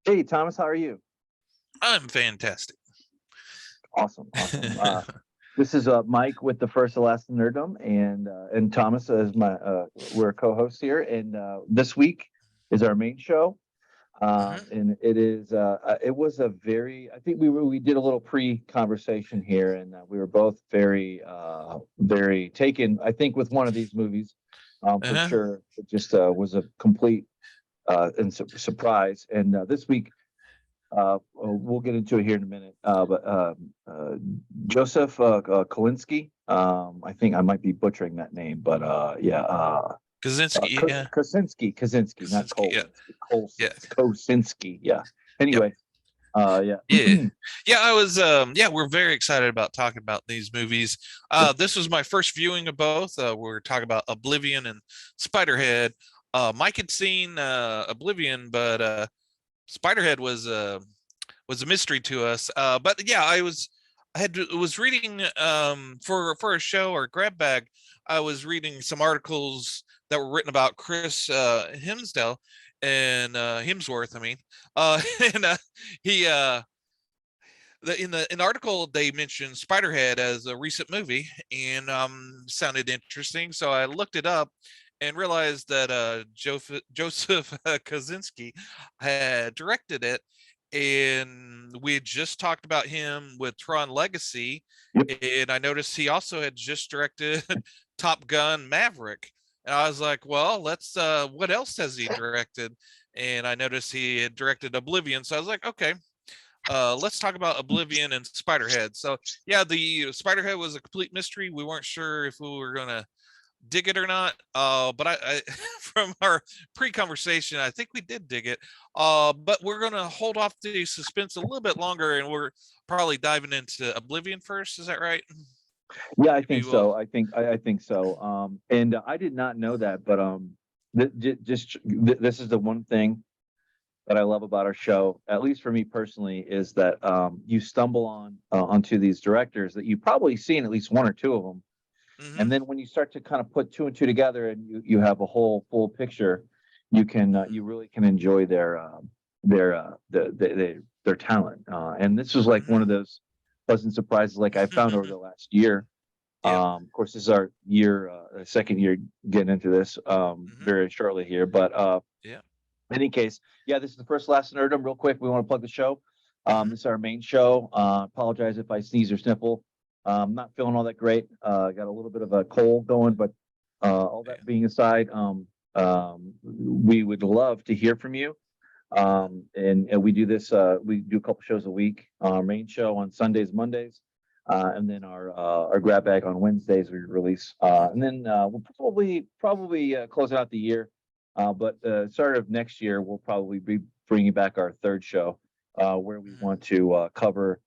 Hey, Thomas, how are you? I'm fantastic. Awesome, awesome. This is Mike with the First Alaska Nerdom, and Thomas is my we're co-hosts here. And this week is our main show, Hmm. and it was a very I think we did a little pre-conversation here, and we were both very taken. I think with one of these movies, for Uh-huh. sure. It just was a complete surprise. And this week. We'll get into it here in a minute. But Joseph Kolinski, I think I might be butchering that name, but yeah, Kosinski, yeah. Kosinski, not Kosinski, yeah. Kolinsky, Yeah. Kosinski, yeah. Yep. Anyway, yeah, Yeah. Yeah, I was yeah, we're very excited about talking about these movies. This was my first viewing of both. We're talking about Oblivion and Spiderhead. Mike had seen Oblivion, but Spiderhead was a mystery to us. But yeah, was reading for a show or grab bag. I was reading some articles that were written about Chris Hemsdale and Hemsworth. I mean, and he in the article they mentioned Spiderhead as a recent movie and sounded interesting. So I looked it up and realized that Joseph Kosinski had directed it, and we had just talked about him with Tron Legacy, yep. and I noticed he also had just directed Top Gun Maverick, and I was like, well, let's what else has he directed? And I noticed he had directed Oblivion, so I was like, okay, let's talk about Oblivion and Spiderhead. So yeah, the Spiderhead was a complete mystery. We weren't sure if we were gonna dig it or not. But I from our pre-conversation, I think we did dig it. But we're gonna hold off the suspense a little bit longer, and we're probably diving into Oblivion first. Is that right? Yeah, I Maybe think we'll. so. I think so. And I did not know that, but this is the one thing that I love about our show, at least for me personally, is that you stumble onto these directors that you've probably seen at least one or two of them, Hmm. and then when you start to kind of put two and two together, and you have a whole full picture, you really can enjoy their talent. And this was like one of Hmm. those pleasant surprises, like I found over the last year. Yep. Of course, this is our second year getting into this Hmm. very shortly here, but Yeah. in any case, yeah, this is the first last nerdum. Real quick, we want to plug the show. Hmm. This is our main show. Apologize if I sneeze or sniffle. Not feeling all that great. Got a little bit of a cold going, but all Yeah. that being aside, we would love to hear from you. Hmm. And we do this. We do a couple shows a week. Our main show on Sundays, Mondays, and then our grab bag on Wednesdays we release. Hmm. And then we'll probably close out the year. But start of next year, we'll probably be bringing back our third show, where we Hmm. want to cover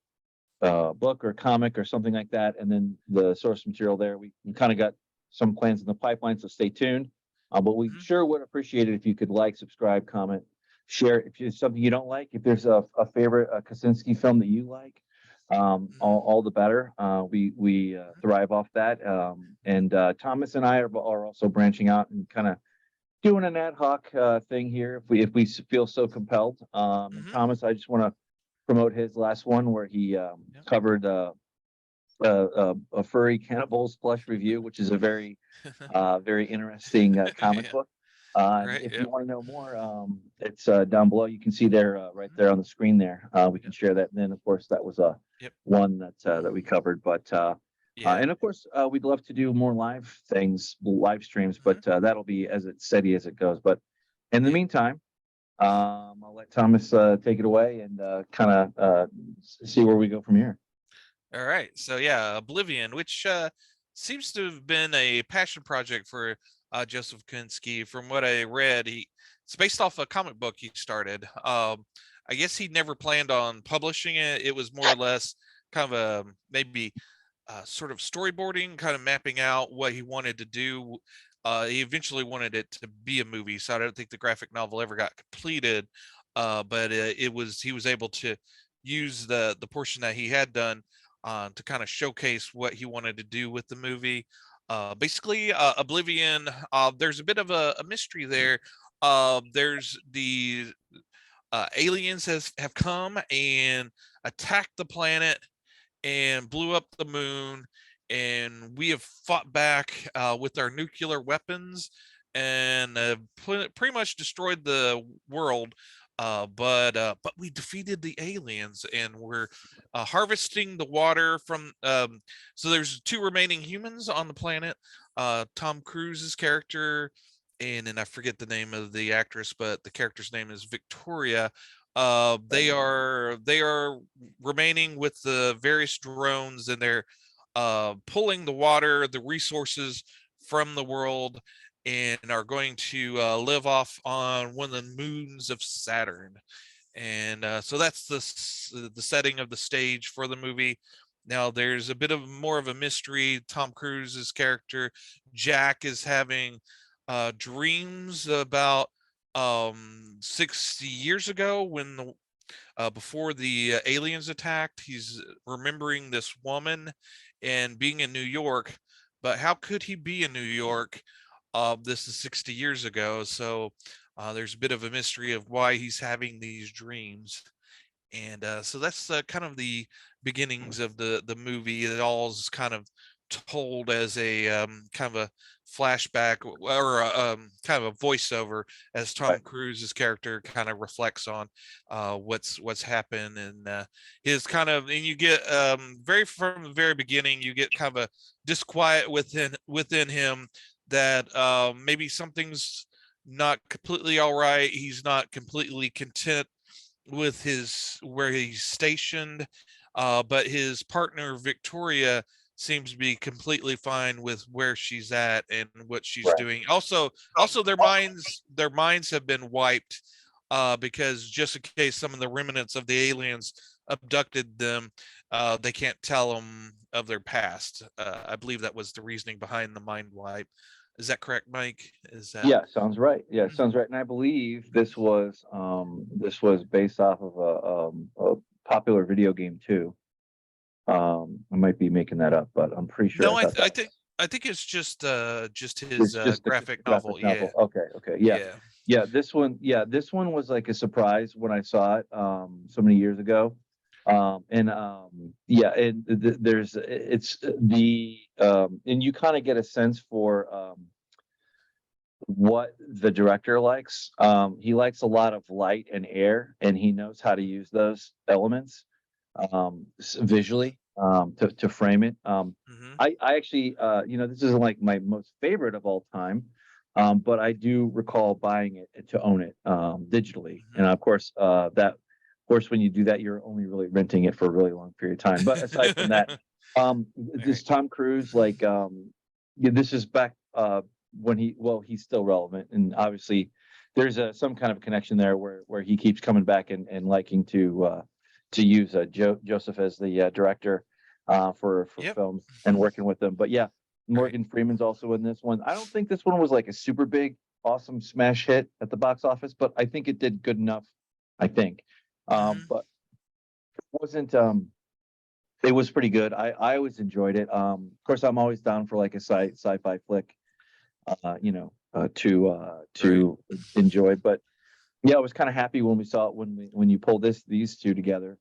a book or comic or something like that, and then the source material there. We kind of got some plans in the pipeline, so stay tuned. But we Hmm. sure would appreciate it if you could like, subscribe, comment, share. If there's something you don't like, if there's a favorite Kosinski film that you like, all the better. We thrive off that. And Thomas and I are also branching out and kind of doing an ad hoc thing here if we feel so compelled. And Hmm. Thomas, I just want to promote his last one where he Yeah. covered a furry cannibals plush review, which is a very interesting comic Yeah. book. And Right. if you Yep. want to know more, it's down below. You can see there, right Hmm. there on the screen there. We can Yep. share that. And then, of course, that was Yep. one that we covered. But Yeah. and of course, we'd love to do more live things, live streams, Hmm. but that'll be as steady as it goes. But in the Yeah. meantime, I'll let Thomas take it away and kind of see where we go from here. All right. So yeah, Oblivion, which seems to have been a passion project for Joseph Kosinski. From what I read, it's based off a comic book he started. I guess he never planned on publishing it. It was more or less kind of a maybe sort of storyboarding, kind of mapping out what he wanted to do. He eventually wanted it to be a movie, so I don't think the graphic novel ever got completed. But it was he was able to use the portion that he had done to kind of showcase what he wanted to do with the movie. Basically, Oblivion. There's a bit of a mystery there. There's the aliens have come and attacked the planet and blew up the moon, and we have fought back with our nuclear weapons and pretty much destroyed the world. But we defeated the aliens, and we're harvesting the water from. So there's two remaining humans on the planet. Tom Cruise's character, and then I forget the name of the actress, but the character's name is Victoria. They are remaining with the various drones, and they're pulling the water, the resources from the world, and are going to live off on one of the moons of Saturn. And so that's the setting of the stage for the movie. Now there's a bit of more of a mystery. Tom Cruise's character Jack is having dreams about 60 years ago, when before the aliens attacked. He's remembering this woman and being in New York, but how could he be in New York? This is 60 years ago, so there's a bit of a mystery of why he's having these dreams. And so that's kind of the beginnings of the movie. It all is kind of told as a kind of a flashback, or kind of a voiceover, as Tom Cruise's character kind of reflects on what's happened, and his kind of, and you get from the very beginning, you get kind of a disquiet within him, that maybe something's not completely all right. He's not completely content with where he's stationed, but his partner Victoria seems to be completely fine with where she's at and what she's doing. Also their minds have been wiped, because just in case some of the remnants of the aliens abducted them, they can't tell them of their past. I believe that was the reasoning behind the mind wipe. Is that correct, Mike? Yeah, sounds right. Yeah, sounds right. And I believe this was based off of a popular video game too. I might be making that up, but I'm pretty sure. No, I think it's just his graphic novel. Yeah. Okay. Yeah. This one was like a surprise when I saw it so many years ago. There's it's the and you kind of get a sense for what the director likes. He likes a lot of light and air, and he knows how to use those elements visually to frame it. I actually, this isn't like my most favorite of all time, but I do recall buying it to own it digitally, and of course, when you do that, you're only really renting it for a really long period of time. But aside from that, this Tom Cruise, this is back when he's still relevant, and obviously there's some kind of connection there where he keeps coming back and liking to use Joseph as the director for films and working with them. But yeah, Morgan Freeman's also in this one. I don't think this one was like a super big, awesome smash hit at the box office, but I think it did good enough. I think, but it wasn't. It was pretty good. I always enjoyed it. Of course, I'm always down for like a sci-fi flick, to enjoy. But yeah, I was kind of happy when we saw it when you pulled these two together.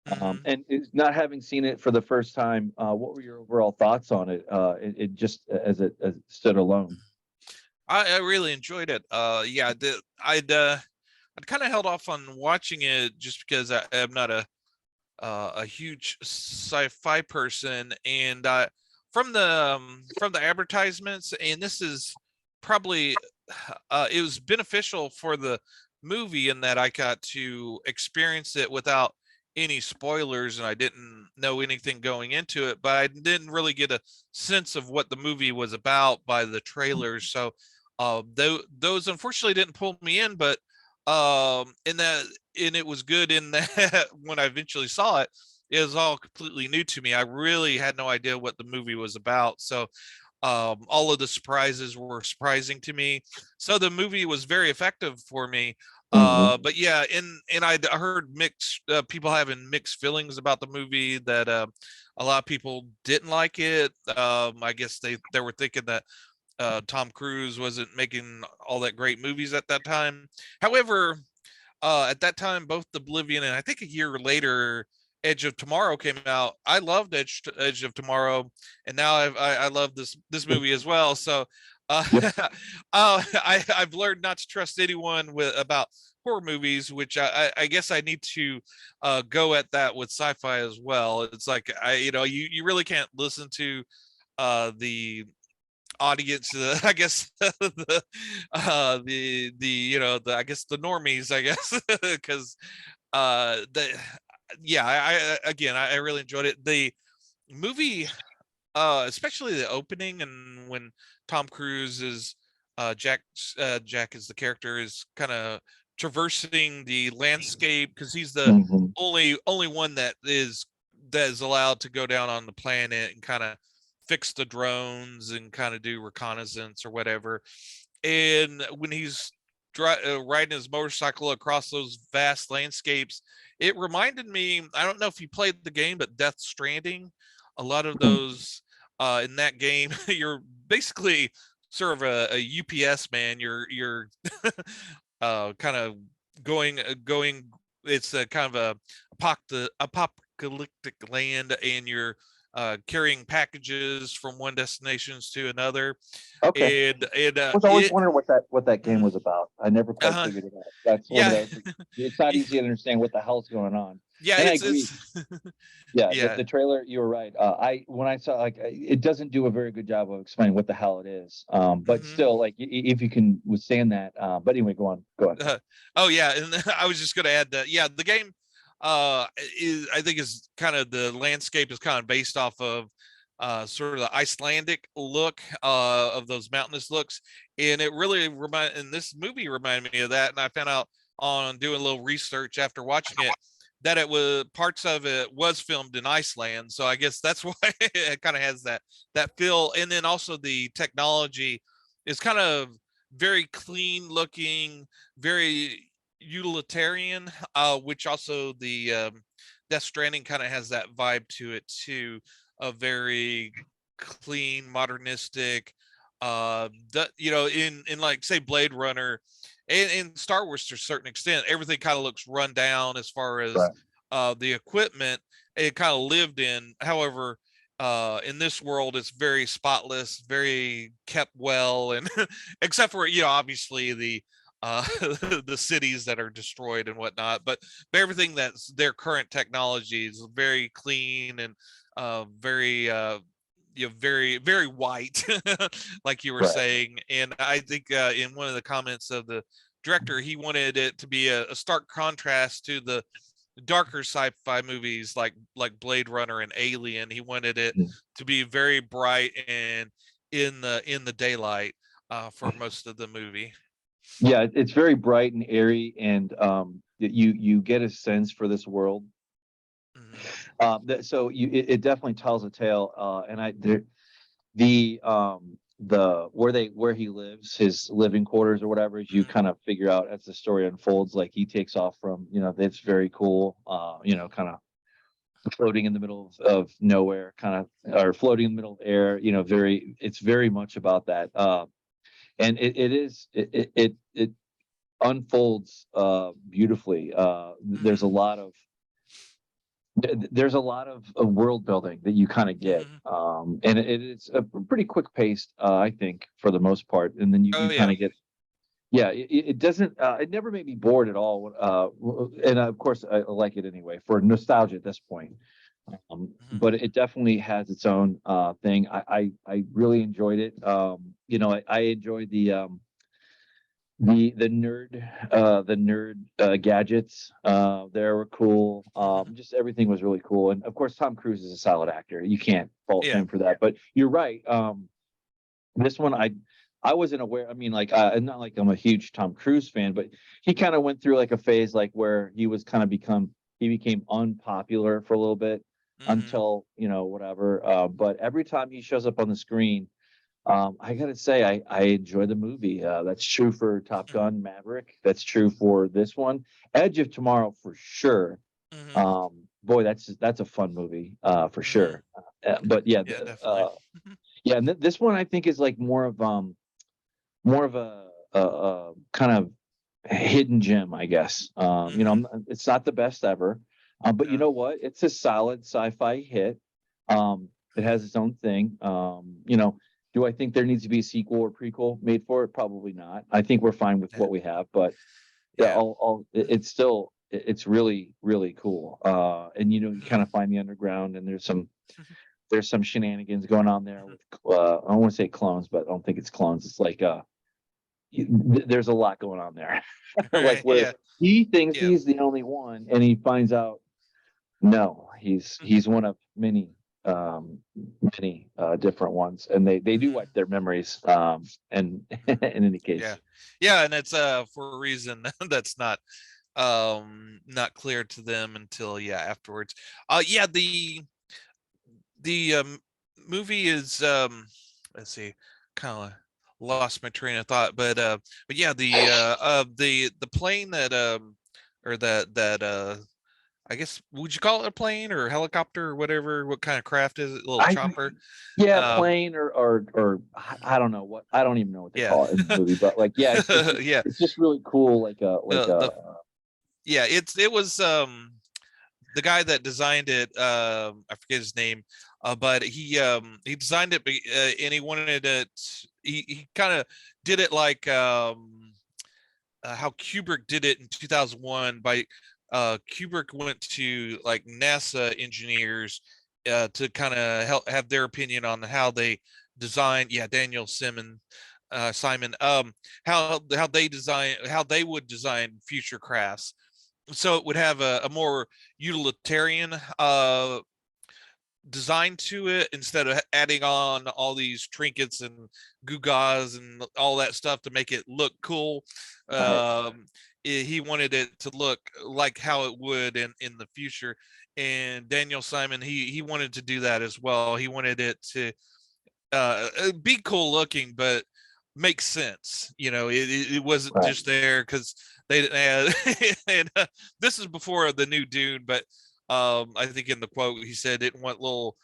And not having seen it for the first time, what were your overall thoughts on it? It just as it stood alone. I really enjoyed it. I'd kind of held off on watching it just because I am not a huge sci-fi person, and from the advertisements, and this is probably it was beneficial for the movie in that I got to experience it without any spoilers, and I didn't know anything going into it, but I didn't really get a sense of what the movie was about by the trailers. So those unfortunately didn't pull me in, but and it was good in that when I eventually saw it, it was all completely new to me. I really had no idea what the movie was about. So all of the surprises were surprising to me. So the movie was very effective for me. But yeah, and I heard mixed people having mixed feelings about the movie, that a lot of people didn't like it. I guess they were thinking that Tom Cruise wasn't making all that great movies at that time. However, at that time, both Oblivion and I think a year later, Edge of Tomorrow came out. I loved Edge of Tomorrow, and now I love this movie as well. So, Yep. I've learned not to trust anyone with about horror movies, which I guess I need to go at that with sci-fi as well. It's like you really can't listen to the audience, I guess the I guess the normies, I guess, because the yeah I really enjoyed it. The movie, especially the opening, and when Tom Cruise is Jack is the character, is kind of traversing the landscape because he's the Mhm. only one that is allowed to go down on the planet and kind of fix the drones and kind of do reconnaissance or whatever. And when he's riding his motorcycle across those vast landscapes, it reminded me, I don't know if you played the game, but Death Stranding, a lot of those in that game, you're basically sort of a UPS man. You're kind of going. It's a kind of a apocalyptic land, and you're carrying packages from one destinations to another. Okay. And I was always wondering what that game mhm, was about. I never quite uh-huh, figured it out. That's one of yeah, those. It's not easy to understand what the hell's going on. yeah, And I agree. it's Yeah, yeah. the trailer, you were right. I when I saw it doesn't do a very good job of explaining what the hell it is. But Mhm. still, like if you can withstand that. But anyway, go on. Oh yeah, and I was just going to add that yeah, the game is, I think, is kind of, the landscape is kind of based off of sort of the Icelandic look of those mountainous looks, and it really and this movie reminded me of that. And I found out on doing a little research after watching it that it was, parts of it was filmed in Iceland, so I guess that's why it kind of has that feel. And then also the technology is kind of very clean looking, very utilitarian, which also the Death Stranding kind of has that vibe to it too, a very clean, modernistic. In like say Blade Runner, and in Star Wars to a certain extent, everything kind of looks run down as far as Right. the equipment it kind of lived in. However, in this world, it's very spotless, very kept well, and except for obviously the the cities that are destroyed and whatnot, but everything that's their current technology is very clean and very very very white, like you were Right. saying. And I think in one of the comments of the director, he wanted it to be a stark contrast to the darker sci-fi movies like Blade Runner and Alien. He wanted it Mhm. to be very bright and in the daylight for most of the movie. Yeah, it's very bright and airy, and you get a sense for this world. Mhm. It definitely tells a tale. And the where he lives, his living quarters or whatever, as you Mhm. kind of figure out as the story unfolds, like he takes off from, it's very cool. Kind of floating in the middle of nowhere, kind of, or floating in the middle of air. It's very much about that. And it unfolds beautifully. Mhm. There's a lot of world building that you kind of get, Mhm. and it's a pretty quick paced, I think, for the most part. And then you Oh kind yeah. of get, yeah, it doesn't, it never made me bored at all. And of course, I like it anyway for nostalgia at this point. Mhm. But it definitely has its own thing. I really enjoyed it. I enjoyed the nerd gadgets there were cool. Mhm. Just everything was really cool, and of course Tom Cruise is a solid actor. You can't fault Yeah. him for that. But you're right. This one I wasn't aware. I mean, like, not like I'm a huge Tom Cruise fan, but he kind of went through like a phase like where he became unpopular for a little bit Mhm. until whatever. But every time he shows up on the screen, I gotta say, I enjoy the movie. That's true for Top Mhm. Gun Maverick. That's true for this one, Edge of Tomorrow, for sure. Mhm. Boy, that's a fun movie, for Mhm. sure. But yeah, Yeah, definitely. yeah, and this one I think is like more of a kind of. hidden gem, I guess. You know, it's not the best ever, but you Yeah. know what? It's a solid sci-fi hit. It has its own thing. You know, do I think there needs to be a sequel or prequel made for it? Probably not. I think we're fine with Yeah. what we have, but yeah, Yeah. it's still, it's really, really cool. And you know, you kind of find the underground, and there's some shenanigans going on there with, I don't want to say clones, but I don't think it's clones. It's like, there's a lot going on there. Like Right. where Yeah. he thinks Yeah. he's the only one, and he finds out no, he's one of many different ones, and they do wipe their memories. And in any Yeah. case, Yeah, and it's for a reason that's not clear to them until afterwards. Yeah, the movie is let's see, kind of lost my train of thought, but yeah, the plane that or that I guess, would you call it a plane or a helicopter or whatever? What kind of craft is it? A little I chopper? yeah, Um, plane or I don't know what, I don't even know what they yeah, call it in the movie, but like yeah, yeah. it's just really cool. The yeah, it was the guy that designed it. I forget his name, but he designed it, and he wanted it. He kind of did it like how Kubrick did it in 2001. By Kubrick went to like NASA engineers to kind of help have their opinion on how they designed. Yeah, Daniel Simon. How they would design future crafts, so it would have a more utilitarian design to it instead of adding on all these trinkets and gewgaws and all that stuff to make it look cool. right, He wanted it to look like how it would in the future, and Daniel Simon, he wanted to do that as well. He wanted it to be cool looking, but make sense. You know, it wasn't right. just there because they didn't have. And this is before the new Dune, but I think in the quote he said didn't want little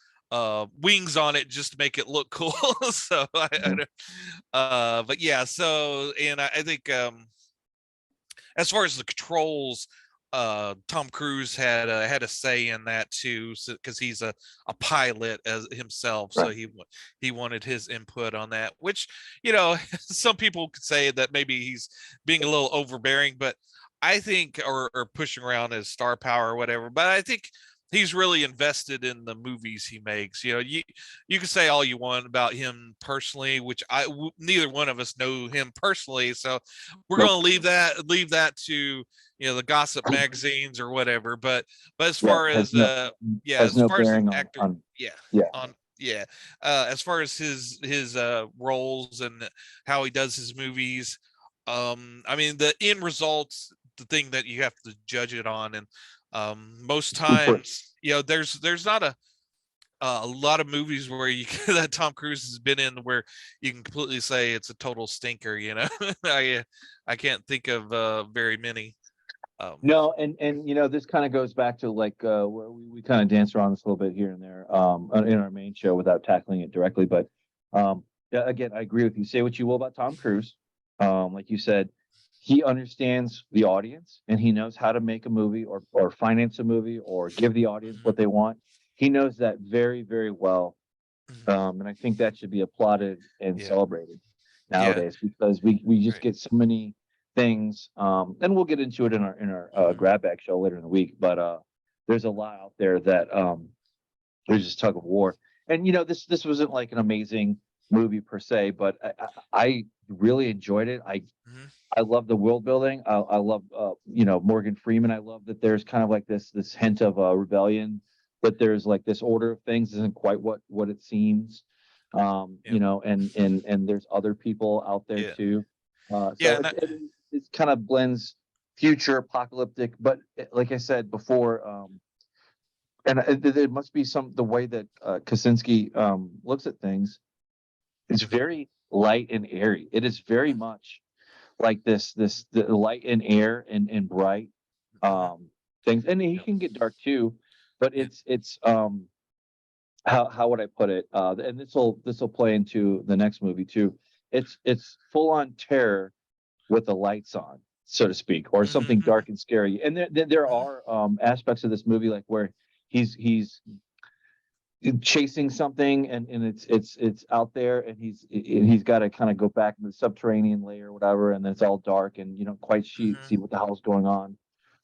wings on it just to make it look cool. So Mhm. but yeah, so and I think as far as the controls, Tom Cruise had a say in that too, because he's a pilot as himself, so Right. he wanted his input on that. Which, you know, some people could say that maybe he's being a little overbearing, but I think, or pushing around his star power or whatever. But I think he's really invested in the movies he makes. You know, you can say all you want about him personally, which neither one of us know him personally, so we're Nope. going to leave that to, you know, the gossip magazines or whatever. But as Yeah, far as has as no far as an bearing actor, on yeah, yeah. on yeah, as far as his roles and how he does his movies, I mean, the end results, the thing that you have to judge it on. And most Super. times, you know, there's not a lot of movies where you that Tom Cruise has been in where you can completely say it's a total stinker. You know, I can't think of very many. Um, No, and you know, this kind of goes back to like where we kind of dance around this a little bit here and there in our main show without tackling it directly. But yeah, again, I agree with you. Say what you will about Tom Cruise. Like you said, he understands the audience, and he knows how to make a movie or finance a movie or give the audience mhm, what they want. He knows that very, very well. mhm. And I think that should be applauded and Yeah, celebrated yeah, nowadays, because we just right. get so many things. And we'll get into it in our Mhm, grab bag show later in the week. But there's a lot out there that there's just tug of war. And you know, this wasn't like an amazing movie per se, but I really enjoyed it. mhm, I love the world building. I love you know, Morgan Freeman. I love that there's kind of like this hint of rebellion, that there's like this order of things isn't quite what it seems. yeah, You know, and there's other people out there yeah, too. yeah. So it kind of blends future apocalyptic, but like I said before, and it must be the way that Kosinski looks at things. It's very light and airy. It is very much like the light and air and bright Mhm, things, and he yeah, can get dark too, but yeah, it's how would I put it, and this will play into the next movie too. It's full on terror with the lights on. so to speak, or something dark and scary. And there are aspects of this movie like where he's chasing something and it's out there and he's got to kind of go back in the subterranean layer or whatever, and then it's all dark and you don't quite see what the hell's going on.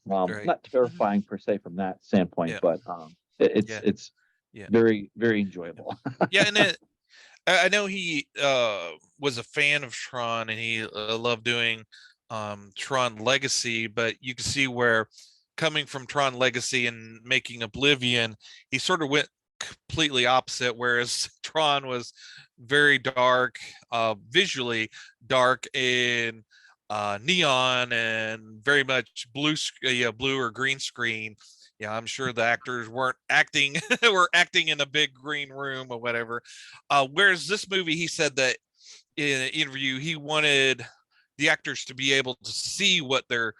Right. Not terrifying per se from that standpoint, Yeah. but it's Yeah. very, very enjoyable. Yeah, and I know he was a fan of Tron, and he loved doing Tron Legacy, but you can see where coming from Tron Legacy and making Oblivion, he sort of went completely opposite, whereas Tron was very dark, visually dark, and neon, and very much blue or green screen. Yeah, I'm sure the actors weren't acting were acting in a big green room or whatever. Whereas this movie, he said that in an interview, he wanted the actors to be able to see what they're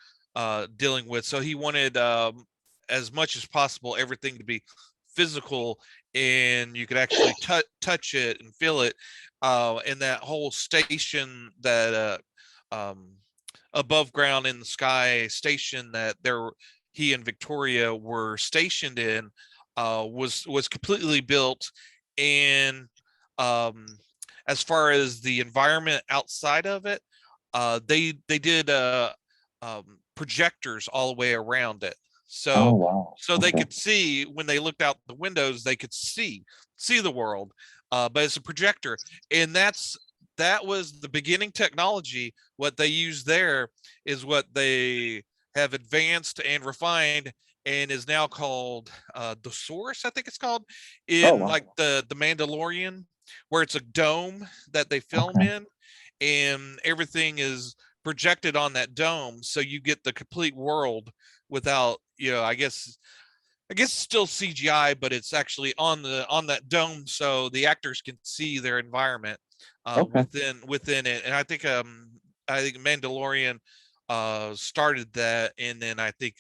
dealing with. So he wanted as much as possible everything to be physical, and you could actually touch it and feel it. And that whole station, that above ground in the sky station that he and Victoria were stationed in, was completely built. And as far as the environment outside of it, they did projectors all the way around it. So wow. they could see, when they looked out the windows, they could see the world. But it's a projector, and that was the beginning technology. What they use there is what they have advanced and refined, and is now called the Source, I think it's called, in like the Mandalorian, where it's a dome that they film in, and everything is projected on that dome, so you get the complete world without, I guess still CGI, but it's actually on that dome, so the actors can see their environment within it. And I think Mandalorian started that, and then I think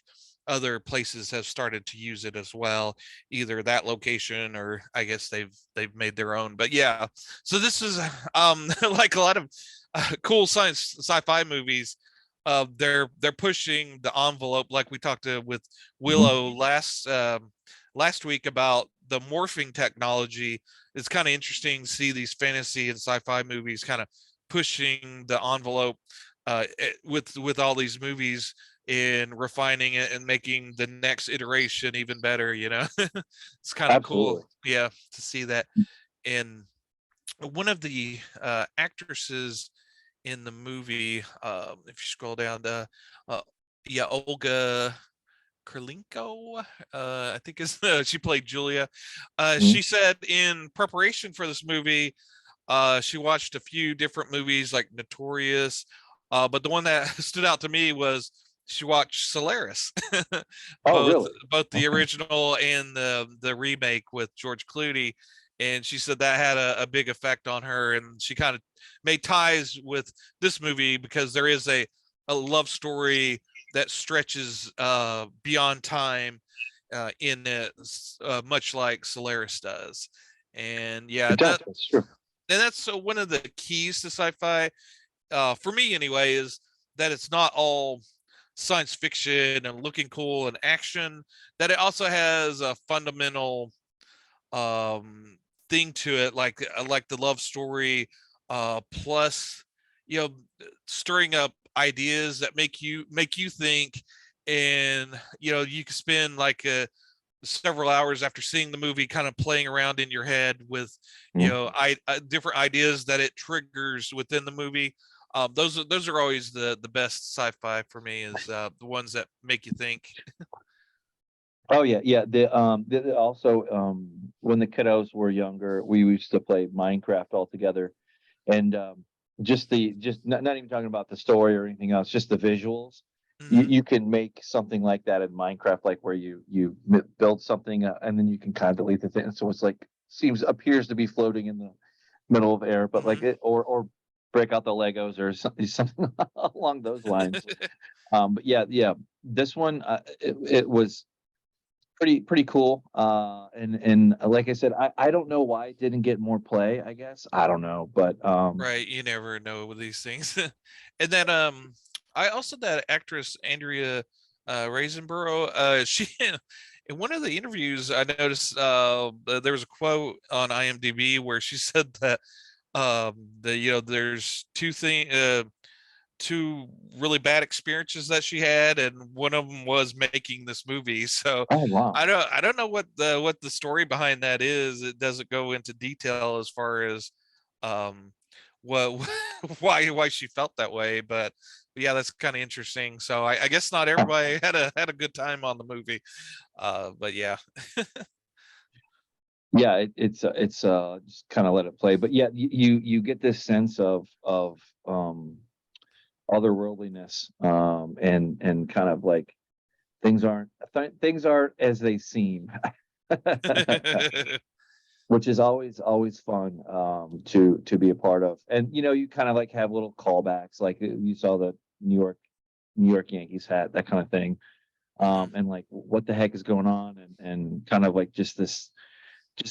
other places have started to use it as well, either that location, or I guess they've made their own. But yeah, so this is like a lot of cool sci-fi movies. They're pushing the envelope, like we talked with Willow last week about the morphing technology. It's kind of interesting to see these fantasy and sci-fi movies kind of pushing the envelope with all these movies, and refining it and making the next iteration even better. It's kind of cool, yeah, to see that. And one of the actresses in the movie, if you scroll down, Olga Kurylenko, I think is she played Julia. She said in preparation for this movie, she watched a few different movies like Notorious, but the one that stood out to me was she watched Solaris. Both the original and the remake with George Clooney. And she said that had a big effect on her, and she kind of made ties with this movie because there is a love story that stretches beyond time in it, much like Solaris does. And yeah, That's true. And that's one of the keys to sci-fi, for me anyway, is that it's not all science fiction and looking cool and action, that it also has a fundamental thing to it, like the love story, plus stirring up ideas that make you think. And you can spend like several hours after seeing the movie kind of playing around in your head with different ideas that it triggers within the movie. Those are always the best sci-fi for me, is the ones that make you think. Oh yeah. Also, when the kiddos were younger, we used to play Minecraft all together, and just not even talking about the story or anything else, just the visuals. You can make something like that in Minecraft, like where you build something and then you can kind of delete the thing, so it's like appears to be floating in the middle of air, but like it, or break out the Legos or something along those lines. But yeah, this one it was pretty cool. And like I said, I don't know why it didn't get more play. I guess I don't know, but right, you never know with these things. And then I also that actress Andrea Riseborough. She in one of the interviews I noticed there was a quote on IMDb where she said that there's two really bad experiences that she had, and one of them was making this movie. So Oh wow. I don't know what the story behind that is. It doesn't go into detail as far as um what why she felt that way, but yeah, that's kind of interesting. So I guess not Huh. everybody had a good time on the movie. But yeah. Yeah, it's just kind of let it play, but yeah, you get this sense of otherworldliness, and kind of like things aren't as they seem. Which is always fun, to be a part of. And you kind of like have little callbacks, like you saw the New York New York Yankees hat, that kind of thing. Mhm. And like what the heck is going on, and kind of like just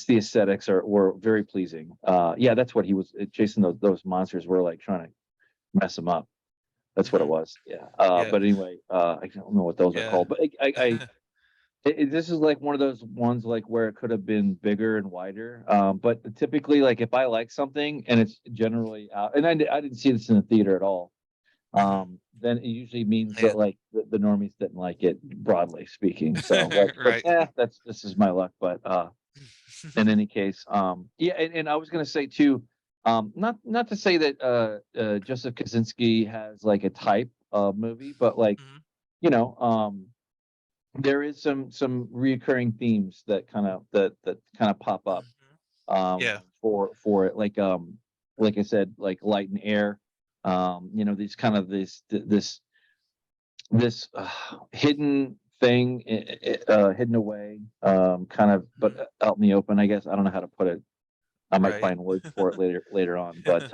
the aesthetics were very pleasing. Yeah, that's what he was chasing. Those monsters were like trying to mess him up. That's what it Mhm. was. Yeah. Yeah. But anyway, I don't know what those are Yeah. called, but this is like one of those ones like where it could have been bigger and wider. But typically, like if I like something and it's generally out, and I didn't see this in the theater at all, Mhm. then it usually means Yeah. that like the normies didn't like it, broadly speaking. So like, but Right. this is my luck. But in any case, yeah, and I was gonna say too, not to say that Joseph Kosinski has like a type of movie, but like Mhm. you know, there is some reoccurring themes that kind of pop up Mhm. um Yeah. for it, like I said, like light and air, these kind of this hidden thing, hidden away, kind of, but Mhm. out in the open, I guess. I don't know how to put it. I might Right. find words for it later on, but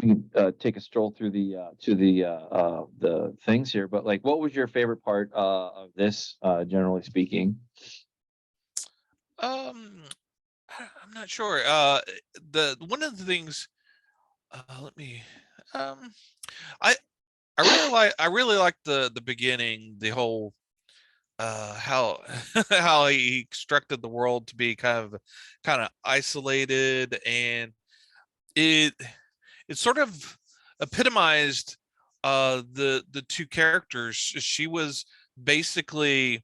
we can take a stroll through the things here. But like, what was your favorite part of this, generally speaking? um I'm not sure. The one of the things. Let me. Um, I I really like the beginning, the whole how how he constructed the world to be kind of isolated, and it it sort of epitomized the two characters. She was basically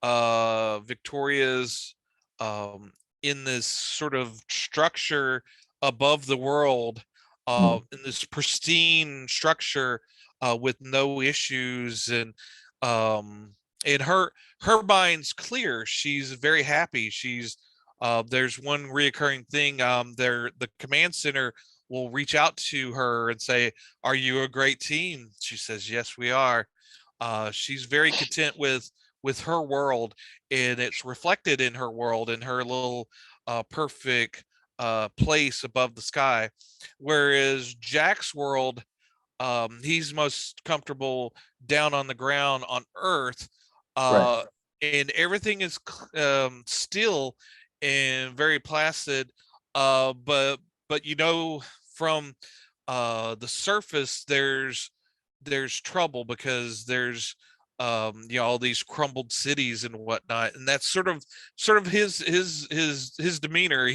Victoria's um in this sort of structure above the world, Mm, in this pristine structure, with no issues, um and her mind's clear. She's very happy. She's There's one reoccurring thing. The command center will reach out to her and say, "Are you a great team?" She says, "Yes, we are." She's very content with her world, and it's reflected in her world, in her little perfect place above the sky. Whereas Jack's world, he's most comfortable down on the ground on Earth, right, uh, and everything is still and very placid. But from the surface, there's trouble, because there's all these crumbled cities and whatnot, and that's sort of his demeanor.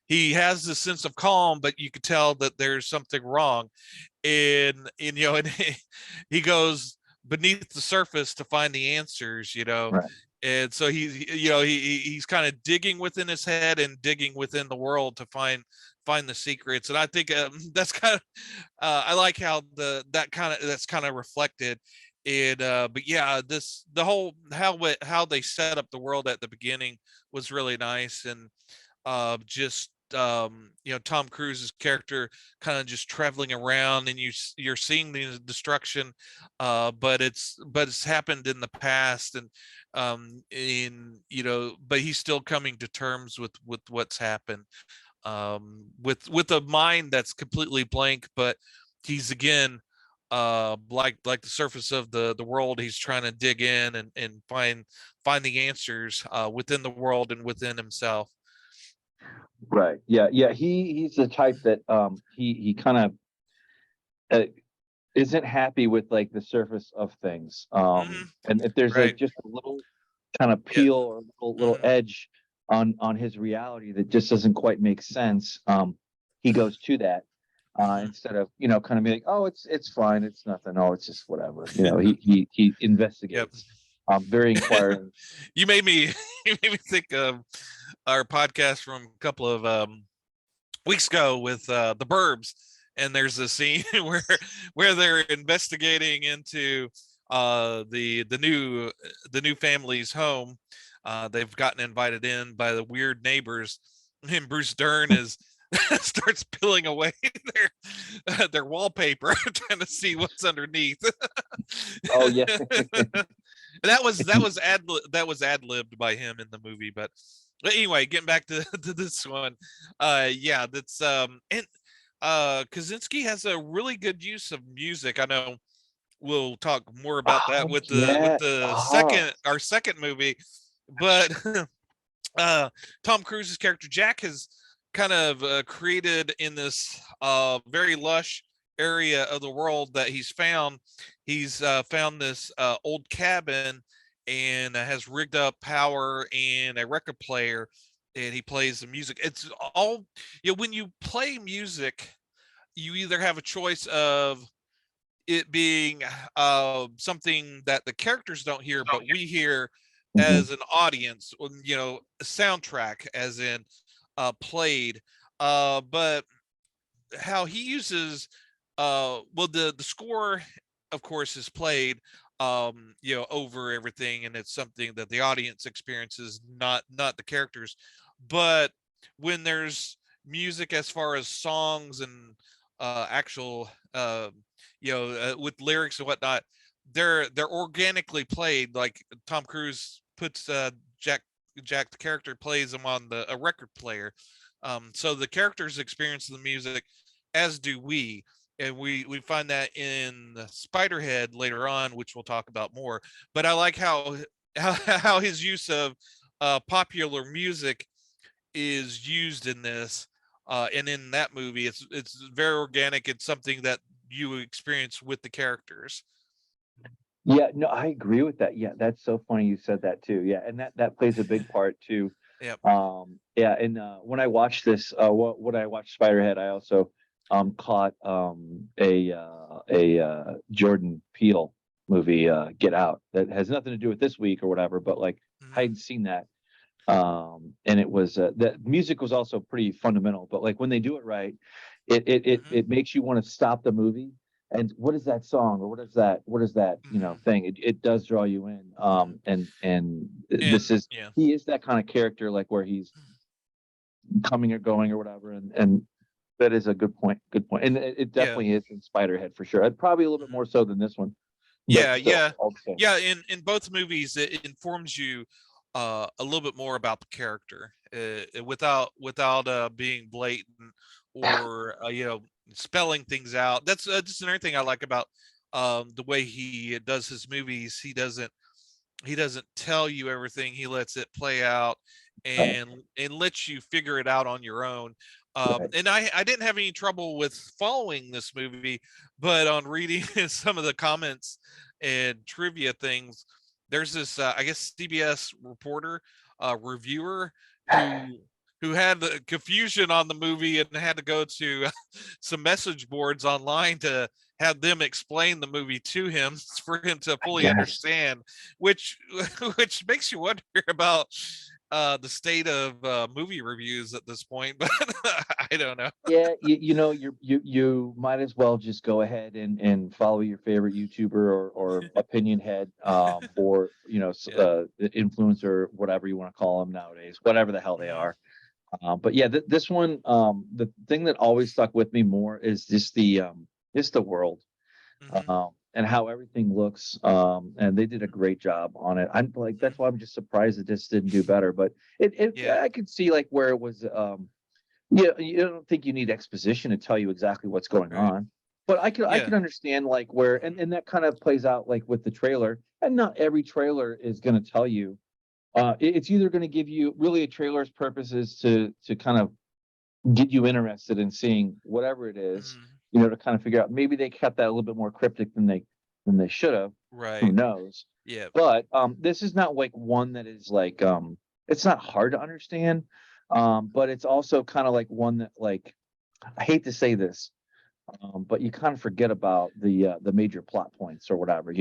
He has this sense of calm, but you could tell that there's something wrong, and he goes beneath the surface to find the answers. right. And so he's kind of digging within his head and digging within the world to find the secrets. And I think that's kind of I like how that's kind of reflected. And but yeah, this the whole how they set up the world at the beginning was really nice. And just Tom Cruise's character kind of just traveling around, and you're seeing the destruction, but it's happened in the past, and but he's still coming to terms with what's happened, with a mind that's completely blank, but he's again like the surface of the world. He's trying to dig in and find the answers within the world and within himself. Right. Yeah. Yeah. He's the type that he kind of isn't happy with like the surface of things. Hmm. And if there's like Right. just a little kind of Yeah. peel or little Hmm. edge on his reality that just doesn't quite make sense, he goes to that. Hmm. Instead of kind of being like, oh, it's fine, it's nothing, oh, it's just whatever. He Yep. investigates. Very inquiring. You made me you made me think of our podcast from a couple of weeks ago with the Burbs, and there's a scene where they're investigating into the new family's home. They've gotten invited in by the weird neighbors, and Bruce Dern is starts peeling away their wallpaper, trying to see what's underneath. Oh yeah. That was ad libbed by him in the movie. But anyway, getting back to this one, yeah, that's and Kosinski has a really good use of music. I know we'll talk more about that Oh with yeah. the Oh. second movie, but uh Tom Cruise's character Jack has kind of created in this very lush area of the world that he's found. He's found this old cabin and has rigged up power and a record player, and he plays the music. It's all, when you play music, you either have a choice of it being something that the characters don't hear but we hear Mhm. as an audience, a soundtrack as in played, but how he uses well, the score of course is played over everything, and it's something that the audience experiences, not the characters. But when there's music as far as songs and actual with lyrics and whatnot, they're organically played. Like Tom Cruise puts Jack the character plays them on a record player, so the characters experience the music as do we. And we find that in Spiderhead later on, which we'll talk about more. But I like how his use of popular music is used in this, and in that movie. It's very organic. It's something that you experience with the characters. Yeah, no, I agree with that. Yeah, that's so funny you said that too. Yeah, and that plays a big part too. Yep. Yeah, and when I watched this, when I watched Spiderhead, I also caught a Jordan Peele movie, Get Out, that has nothing to do with this week or whatever, but like I Hmm. hadn't seen that. And it was the music was also pretty fundamental, but like when they do it right, Hmm. it makes you want to stop the movie and what is that song or what is that Hmm. thing, it does draw you in. And this And is yeah. he is that kind of character, like where he's coming or going or whatever, and that is a good point, and it Yeah. definitely is in Spiderhead for sure, probably a little bit Mhm. more so than this one, but Yeah, still yeah, all the same. yeah. In both movies, it informs you a little bit more about the character, without being blatant or spelling things out. That's just another thing I like about the way he does his movies. He doesn't tell you everything. He lets it play out Right, and lets you figure it out on your own. right. And I didn't have any trouble with following this movie, but on reading some of the comments and trivia things, there's this I guess CBS reporter, reviewer, who had the confusion on the movie and had to go to some message boards online to have them explain the movie to him for him to I fully guess. understand, which which makes you wonder about the state of movie reviews at this point. But I don't know. Yeah, you might as well just go ahead and follow your favorite YouTuber or opinion head, or Yeah. influencer, whatever you want to call them nowadays, whatever the hell they Hmm. are. But yeah, this one, the thing that always stuck with me more is just the world, Hmm. and how everything looks. And they did a great job on it. I'm like, Hmm. that's why I'm just surprised it just didn't do better. But Yeah. I could see like where it was. Yeah, you don't think you need exposition to tell you exactly what's going Right. on, but I Yeah. could understand like where, Hmm. and that kind of plays out like with the trailer, and not every trailer is going to tell you. It's either going to give you, really, a trailer's purpose is to kind of get you interested in seeing whatever it is, Hmm. to kind of figure out. Maybe they kept that a little bit more cryptic than they should have. Right. Who knows? Yeah. But this is not like one that is like it's not hard to understand, but it's also kind of like one that, like, I hate to say this, but you kind of forget about the major plot points or whatever,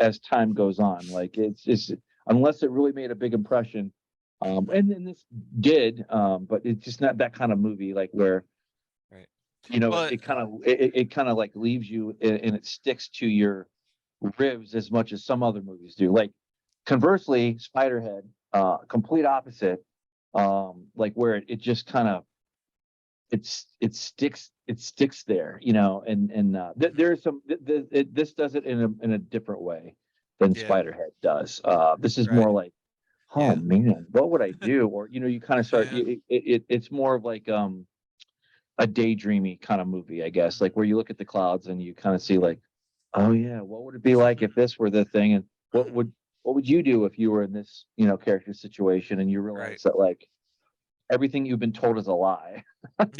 as time goes on. Like it's unless it really made a big impression, and then this did, but it's just not that kind of movie, like where Right. it kind of like leaves you and it sticks to your ribs as much as some other movies do. Like conversely, Spiderhead, complete opposite, like where it just kind of it sticks there, and there's some this does it in a different way than Yeah. Spiderhead does. This is Right. more like, oh Yeah. man, what would I do? Or you kind of start it's more of like a daydreamy kind of movie, I guess, like where you look at the clouds and you kind of see like, oh yeah, what would it be like if this were the thing, and what would you do if you were in this character situation, and you realize Right. that like everything you've been told is a lie,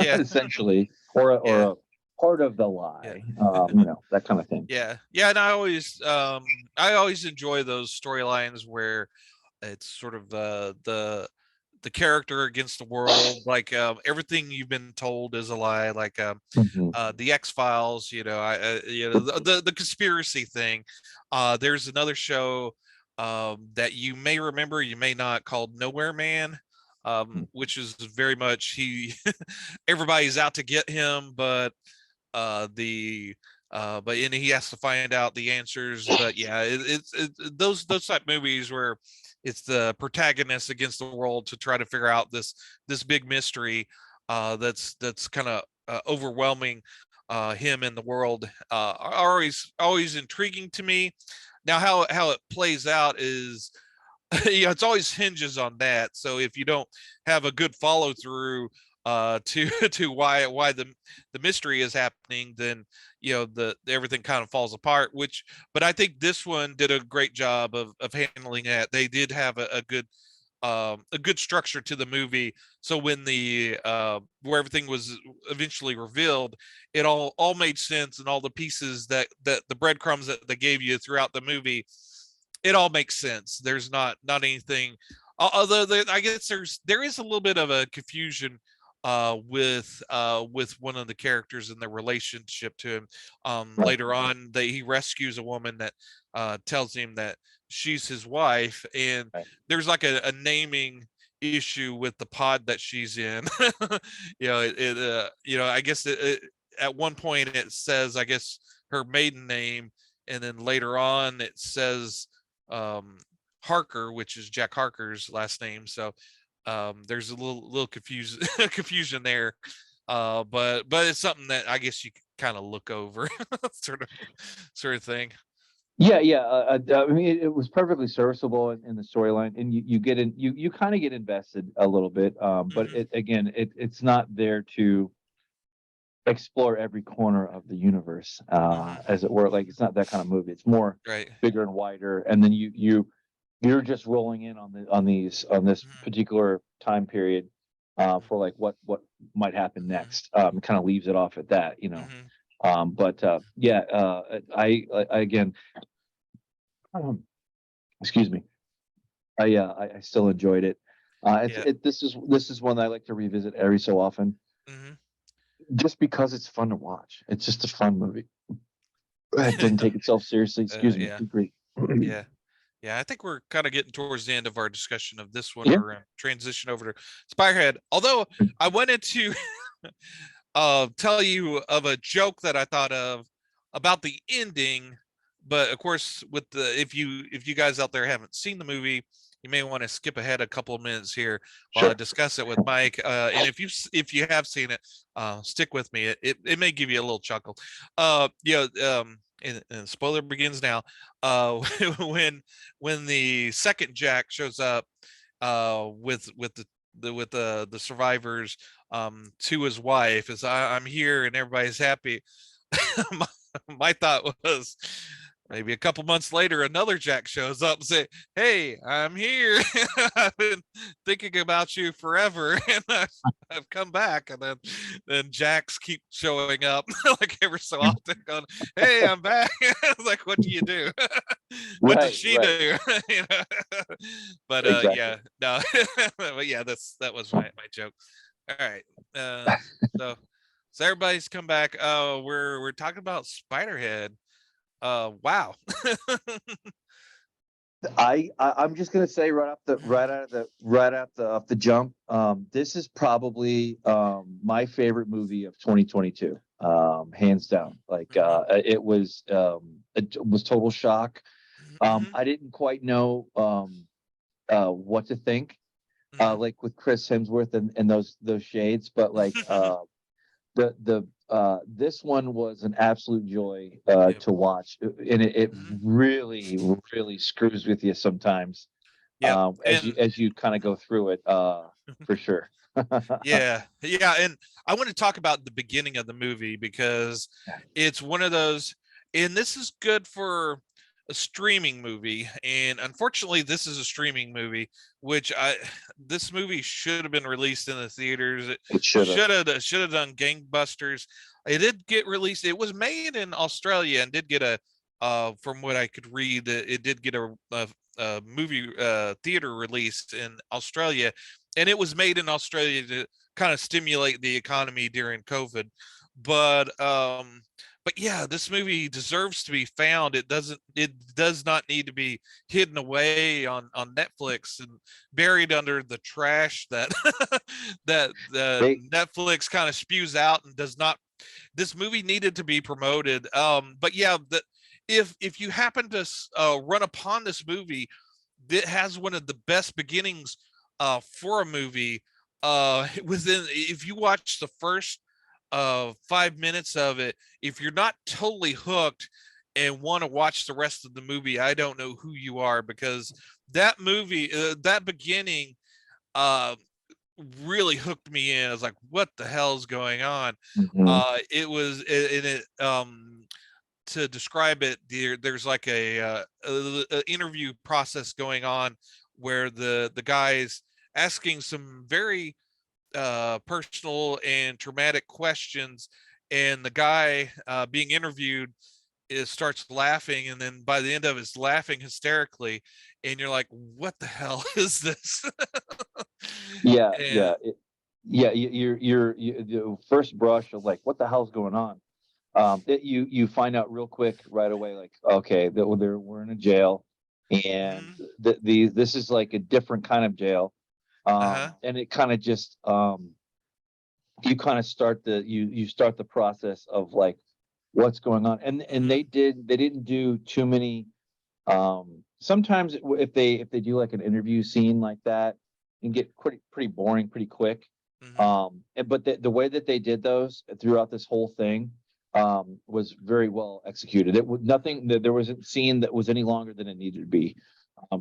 Yeah. essentially, or Yeah. a part of the lie, that kind of thing. Yeah. And I always enjoy those storylines where it's sort of the character against the world, like everything you've been told is a lie, like Mhm. the X-Files, the conspiracy thing. There's another show that you may remember, you may not, called Nowhere Man, which is very much everybody's out to get him, but the but and he has to find out the answers. But yeah, it's those type movies where it's the protagonist against the world to try to figure out this big mystery that's kind of overwhelming him and the world, are always intriguing to me. Now how it plays out is it's always hinges on that. So if you don't have a good follow through to to why the mystery is happening, then the everything kind of falls apart. But I think this one did a great job of handling that. They did have a good structure to the movie. So when the where everything was eventually revealed, it all made sense, and all the pieces that the breadcrumbs that they gave you throughout the movie, it all makes sense. There's not anything, although I guess there is a little bit of a confusion with one of the characters and their relationship to him. Right. Later on, he rescues a woman that tells him that she's his wife, and Right. there's like a naming issue with the pod that she's in. I guess at one point it says, I guess, her maiden name, and then later on it says Harker, which is Jack Harker's last name. So there's a little confusion there. But it's something that I guess you kind of look over, sort of thing. Yeah. I mean, it was perfectly serviceable in the storyline, and you kind of get invested a little bit, but it's not there to explore every corner of the universe, as it were. Like it's not that kind of movie. It's more Right. bigger and wider, and then you're just rolling in on this particular time period, for like what might happen next. Kind of leaves it off at that. But I again, excuse me. I still enjoyed it. This is one that I like to revisit every so often, just because it's fun to watch. It's just a fun movie. It didn't take itself seriously. Excuse me. Yeah. I think we're kind of getting towards the end of our discussion of this one. Yeah. We're transition over to Spiderhead. Although I wanted to tell you of a joke that I thought of about the ending, but of course, if you guys out there haven't seen the movie, you may want to skip ahead a couple of minutes here while I discuss it with Mike. And if you have seen it, stick with me. It may give you a little chuckle. And spoiler begins now. When the second Jack shows up with the survivors to his wife, is I'm here and everybody's happy. my thought was, maybe a couple months later, another Jack shows up and say, "Hey, I'm here. I've been thinking about you forever, and I've come back." And then Jacks keep showing up like ever so often, going, "Hey, I'm back." It's like, what do you do? What does Right, she right, do? You know? But exactly. yeah, no, but yeah, that was my joke. All right, so so everybody's come back. We're talking about Spiderhead. Wow. I'm just gonna say right out the off the jump. This is probably my favorite movie of 2022, hands down. Like it was total shock. Mhm, I didn't quite know what to think, mhm. like with Chris Hemsworth and those shades, but like the this one was an absolute joy Yep. to watch, and it Mhm. really screws with you sometimes, Yep. And as you kind of go through it, for sure. yeah, yeah, and I want to talk about the beginning of the movie because it's one of those, and this is good for a streaming movie, and unfortunately, this is a streaming movie, which I this movie should have been released in the theaters. It It should have. should have done gangbusters. It did get released. It was made in Australia and did get a from what I could read, it did get a movie theater release in Australia, and it was made in Australia to kind of stimulate the economy during COVID. But but yeah, this movie deserves to be found. It does not need to be hidden away on Netflix and buried under the trash that that They Netflix kind of spews out and does not. This movie needed to be promoted. But yeah, if you happen to run upon this movie, that has one of the best beginnings for a movie. Within, if you watch the first 5 minutes of it, if you're not totally hooked and want to watch the rest of the movie, I don't know who you are, because that movie, that beginning, uh, really hooked me in. I was like, what the hell's going on? Mhm. It was in it. To describe it, there's like a interview process going on where the guy's asking some very personal and traumatic questions, and the guy being interviewed starts laughing, and then by the end of it is laughing hysterically, and you're like, what the hell is this? Yeah, And yeah, yeah. The first brush of like, what the hell's going on? You find out real quick right away, like, okay, we're in a jail, and mhm, this is like a different kind of jail, uh-huh, and it kind of just you kind of start you start the process of like what's going on, and mhm, they didn't do too many. Sometimes if they do like an interview scene like that, and get pretty boring pretty quick. mhm, But the way that they did those throughout this whole thing was very well executed. It was nothing. There wasn't scene that was any longer than it needed to be,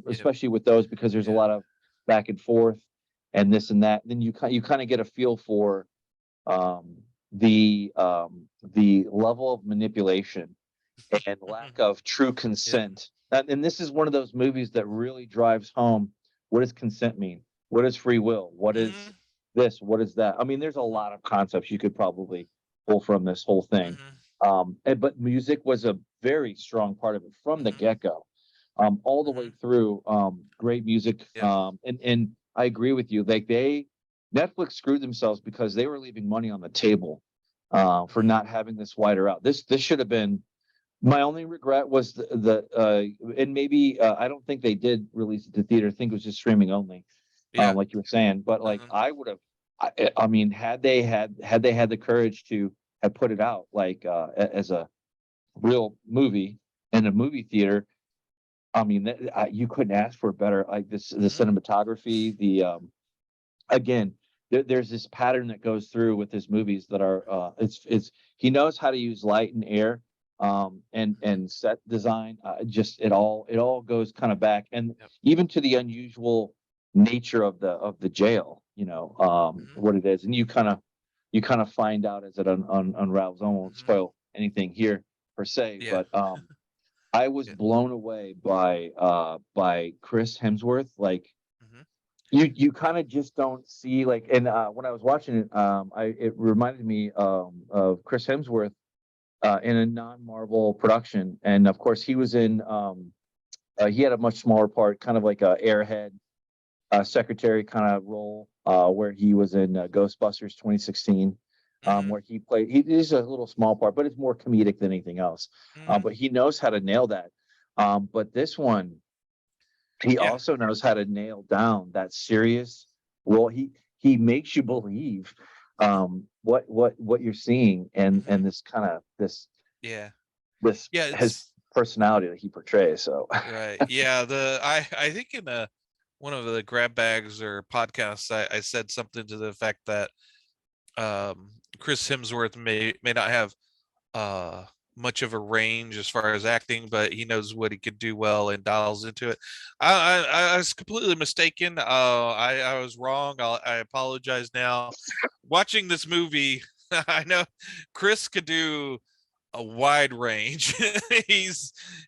yep, especially with those, because there's a yeah, lot of back and forth and this and that. Then you kind of get a feel for um, the level of manipulation and lack mhm, of true yep, consent. And this is one of those movies that really drives home, what does consent mean? What is free will? What is mhm, this? What is that? I mean, there's a mhm, lot of concepts you could probably pull from this whole thing. mhm, But music was a very strong part of it from the mhm, get-go, all the way mhm, through. Great music. yep, And I agree with you. Like Netflix screwed themselves because they were leaving money on the table for mhm, not having this wider out. This should have been. My only regret was and maybe I don't think they did release it to theater. I think it was just streaming only, yeah, like you were saying. But like mhm, I would have, I mean, had they had the courage to have put it out like as a real movie in a movie theater, I mean, you couldn't ask for better. Like the mhm, cinematography, again, there's this pattern that goes through with his movies that are it's he knows how to use light and air, mhm, and set design, just it all goes kind of back, and yep, even to the unusual nature of the jail, mhm, what it is, and you kind of find out as it unravels. I won't mhm, spoil anything here per se, yeah, but I was blown away by Chris Hemsworth. Like Mhm. you kind of just don't see like, and when I was watching it, it reminded me of Chris Hemsworth in a non-Marvel production, and of course he was in he had a much smaller part, kind of like a Airhead secretary kind of role, where he was in Ghostbusters 2016, Mhm. where he is a little small part, but it's more comedic than anything else. Mhm. But he knows how to nail that. But this one, he Yeah. also knows how to nail down that serious role. He makes you believe Mhm. what you're seeing, and Mhm. this kind of Yeah. this Yeah, his it's personality that he portrays. So right. Yeah, I think in one of the grab bags or podcasts, I said something to the effect that um Chris Hemsworth may not have uh much of a range as far as acting, but he knows what he could do well and dials into it. I was completely mistaken. I was wrong. I apologize now. Watching this movie, I know Chris could do a wide range.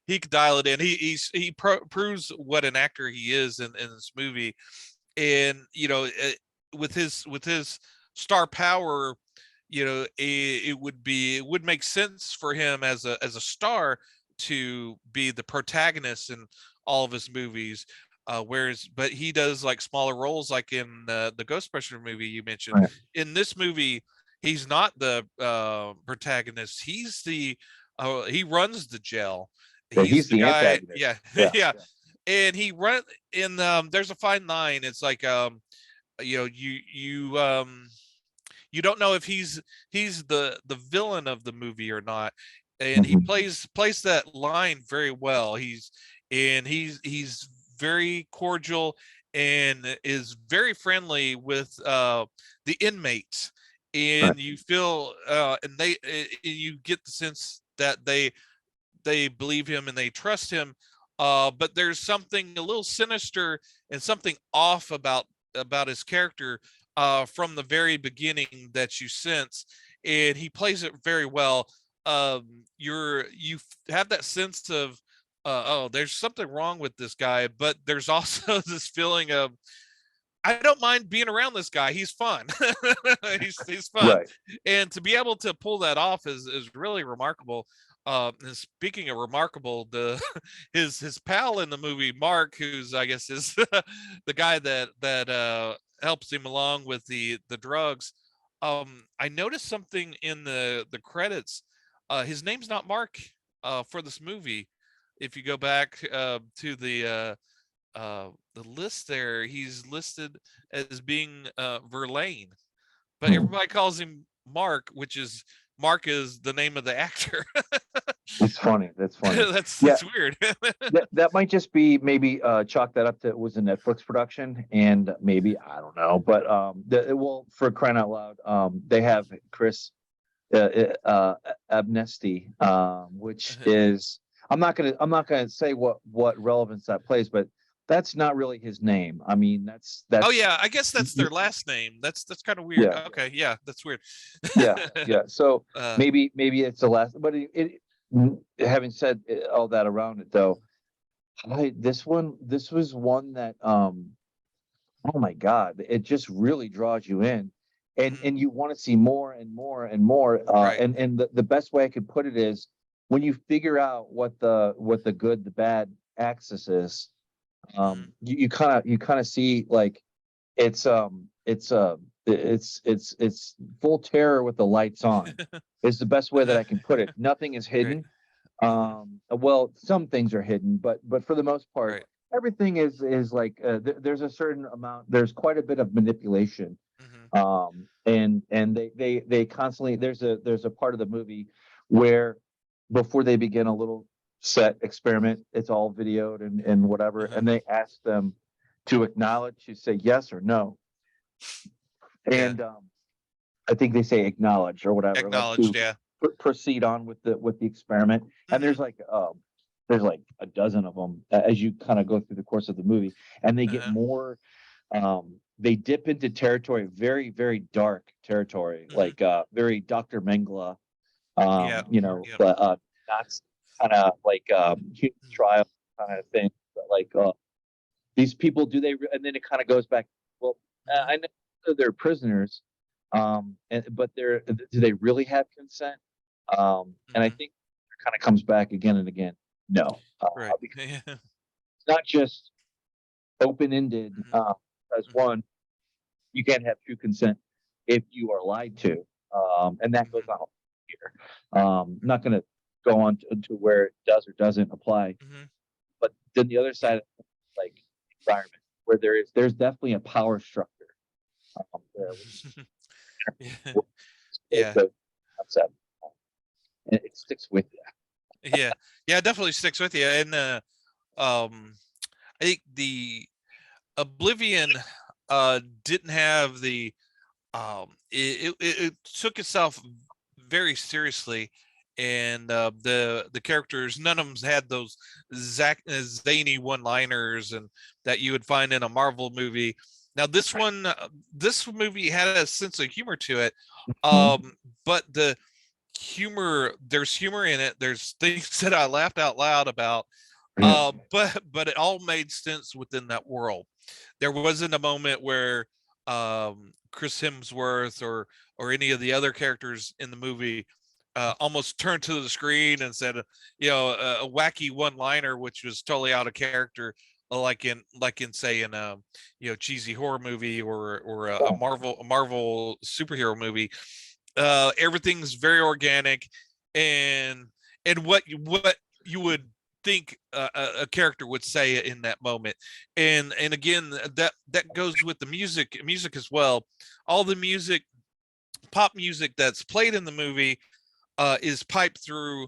He could dial it in. Proves what an actor he is in this movie, and with his star power, it would make sense for him as a star to be the protagonist in all of his movies. Whereas, but he does like smaller roles, like in the Ghostbuster movie you mentioned. right. In this movie, he's not the protagonist. He runs the jail. Yeah, He's he's the the guy. antagonist. Yeah, Yeah, yeah. And he run in. There's a fine line. It's like you know, you don't know if he's the villain of the movie or not, and he hmm plays that line very well. He's very cordial and is very friendly with the inmates, right. and you feel and you get the sense that they believe him and they trust him. But there's something a little sinister and something off about his character from the very beginning that you sense, and he plays it very well. You have that sense of oh, there's something wrong with this guy, but there's also this feeling of I don't mind being around this guy. He's fun. He's fun, Right. and to be able to pull that off is really remarkable. And speaking of remarkable, the his pal in the movie, Mark, who's I guess is the guy that helps him along with the drugs. I noticed something in the credits. His name's not Mark for this movie. If you go back to the list there, he's listed as being Verlaine, but Hmm. everybody calls him Mark, which is Mark is the name of the actor. It's funny. That's funny. Yeah, That's weird. that might just be, maybe chalk that up to, it was a Netflix production, and maybe, I don't know, but well, for crying out loud, they have Chris Amnesty, which is, I'm not gonna say what relevance that plays, but that's not really his name. I mean, Oh that's yeah, I guess that's their last name. That's kind of weird. yeah, Okay, yeah, that's weird. yeah. So uh, maybe it's the last, but having said all that around it, though, this was one that, oh my God, it just really draws you in, mhm, and you want to see more and more and more. right. And the best way I could put it is, when you figure out what the good, the bad axis is, Mhm. you kind of see, like, it's full terror with the lights on, is the best way that I can put it. Nothing is Right. hidden. Mhm. Well, some things are hidden, but for the most part, Right. everything is like, there's a certain amount. There's quite a bit of manipulation, Mhm. and they constantly, there's a part of the movie where, before they begin a little set experiment, it's all videoed and whatever, Uh-huh. and they ask them to acknowledge, to say yes or no, Yeah. and I think they say acknowledge or whatever, like, Acknowledged. to Yeah. proceed on with the experiment. And Mhm. there's like a dozen of them, as you kind of go through the course of the movie, and they get Uh-huh. more. They dip into territory, very very dark territory, Mhm. like very Dr. Mengele, Yeah. Yep. but Nazi kind of like human trial kind of thing. But like these people, do they? And then it kind of goes back. Well, I know they're prisoners, but do they really have consent? And I think it kind of comes back again and again. No, Right. because it's not just open-ended. As one, you can't have true consent if you are lied to, and that goes on here. I'm not going to go on to where it does or doesn't apply, but then the other side, like environment, where there's definitely a power structure there. Yeah. The concept, and it sticks with you. Yeah, it definitely sticks with you. And I think the Oblivion didn't have the it took itself very seriously, and the characters, none of them had those zany one-liners and that you would find in a Marvel movie. Now this movie had a sense of humor to it, but there's humor in it. There's things that I laughed out loud about, but it all made sense within that world. There wasn't a moment where Chris Hemsworth or any of the other characters in the movie almost turned to the screen and said, a wacky one-liner, which was totally out of character, like in say in a cheesy horror movie or a Marvel superhero movie. Everything's very organic, and what you would think a character would say in that moment. And again, that goes with the music as well. All the pop music that's played in the movie is piped through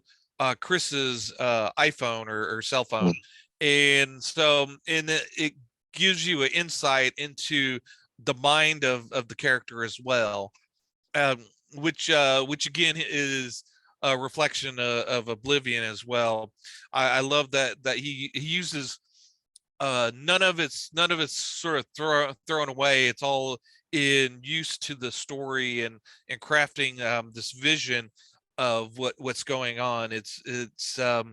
Chris's iPhone or cell phone. And so it gives you an insight into the mind of the character as well, which again is a reflection of Oblivion as well. I love that he uses none of it's sort of thrown away. It's all in use to the story and crafting this vision of what's going on. It's I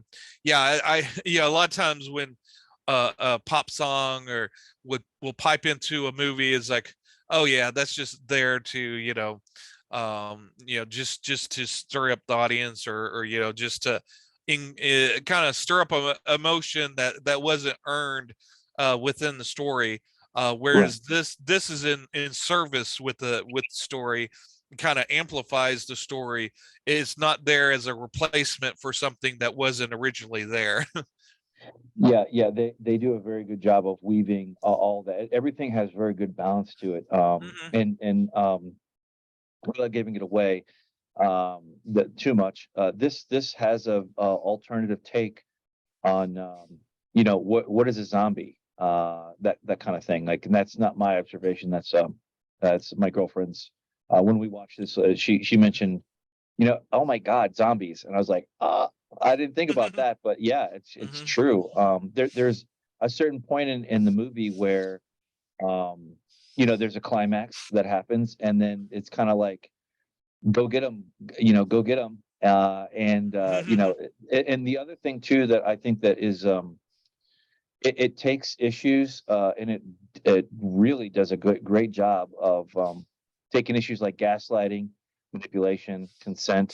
a lot of times when a pop song or will pipe into a movie, is like, oh yeah, that's just there to just to stir up the audience, or just to kind of stir up a emotion that wasn't earned within the story, whereas this is in service with the story, kind of amplifies the story. It's not there as a replacement for something that wasn't originally there. Yeah, they do a very good job of weaving all that. Everything has very good balance to it, and without giving it away too much. This has a alternative take on what is a zombie, that kind of thing. Like, and that's not my observation. That's my girlfriend's. When we watched this, she mentioned, oh my God, zombies, and I was like, I didn't think about that, but yeah, it's true. There's a certain point in the movie where there's a climax that happens, and then it's kind of like, go get them, go get them. And the other thing too that I think that is, it takes issues, and it really does a great job of taking issues like gaslighting, manipulation, consent,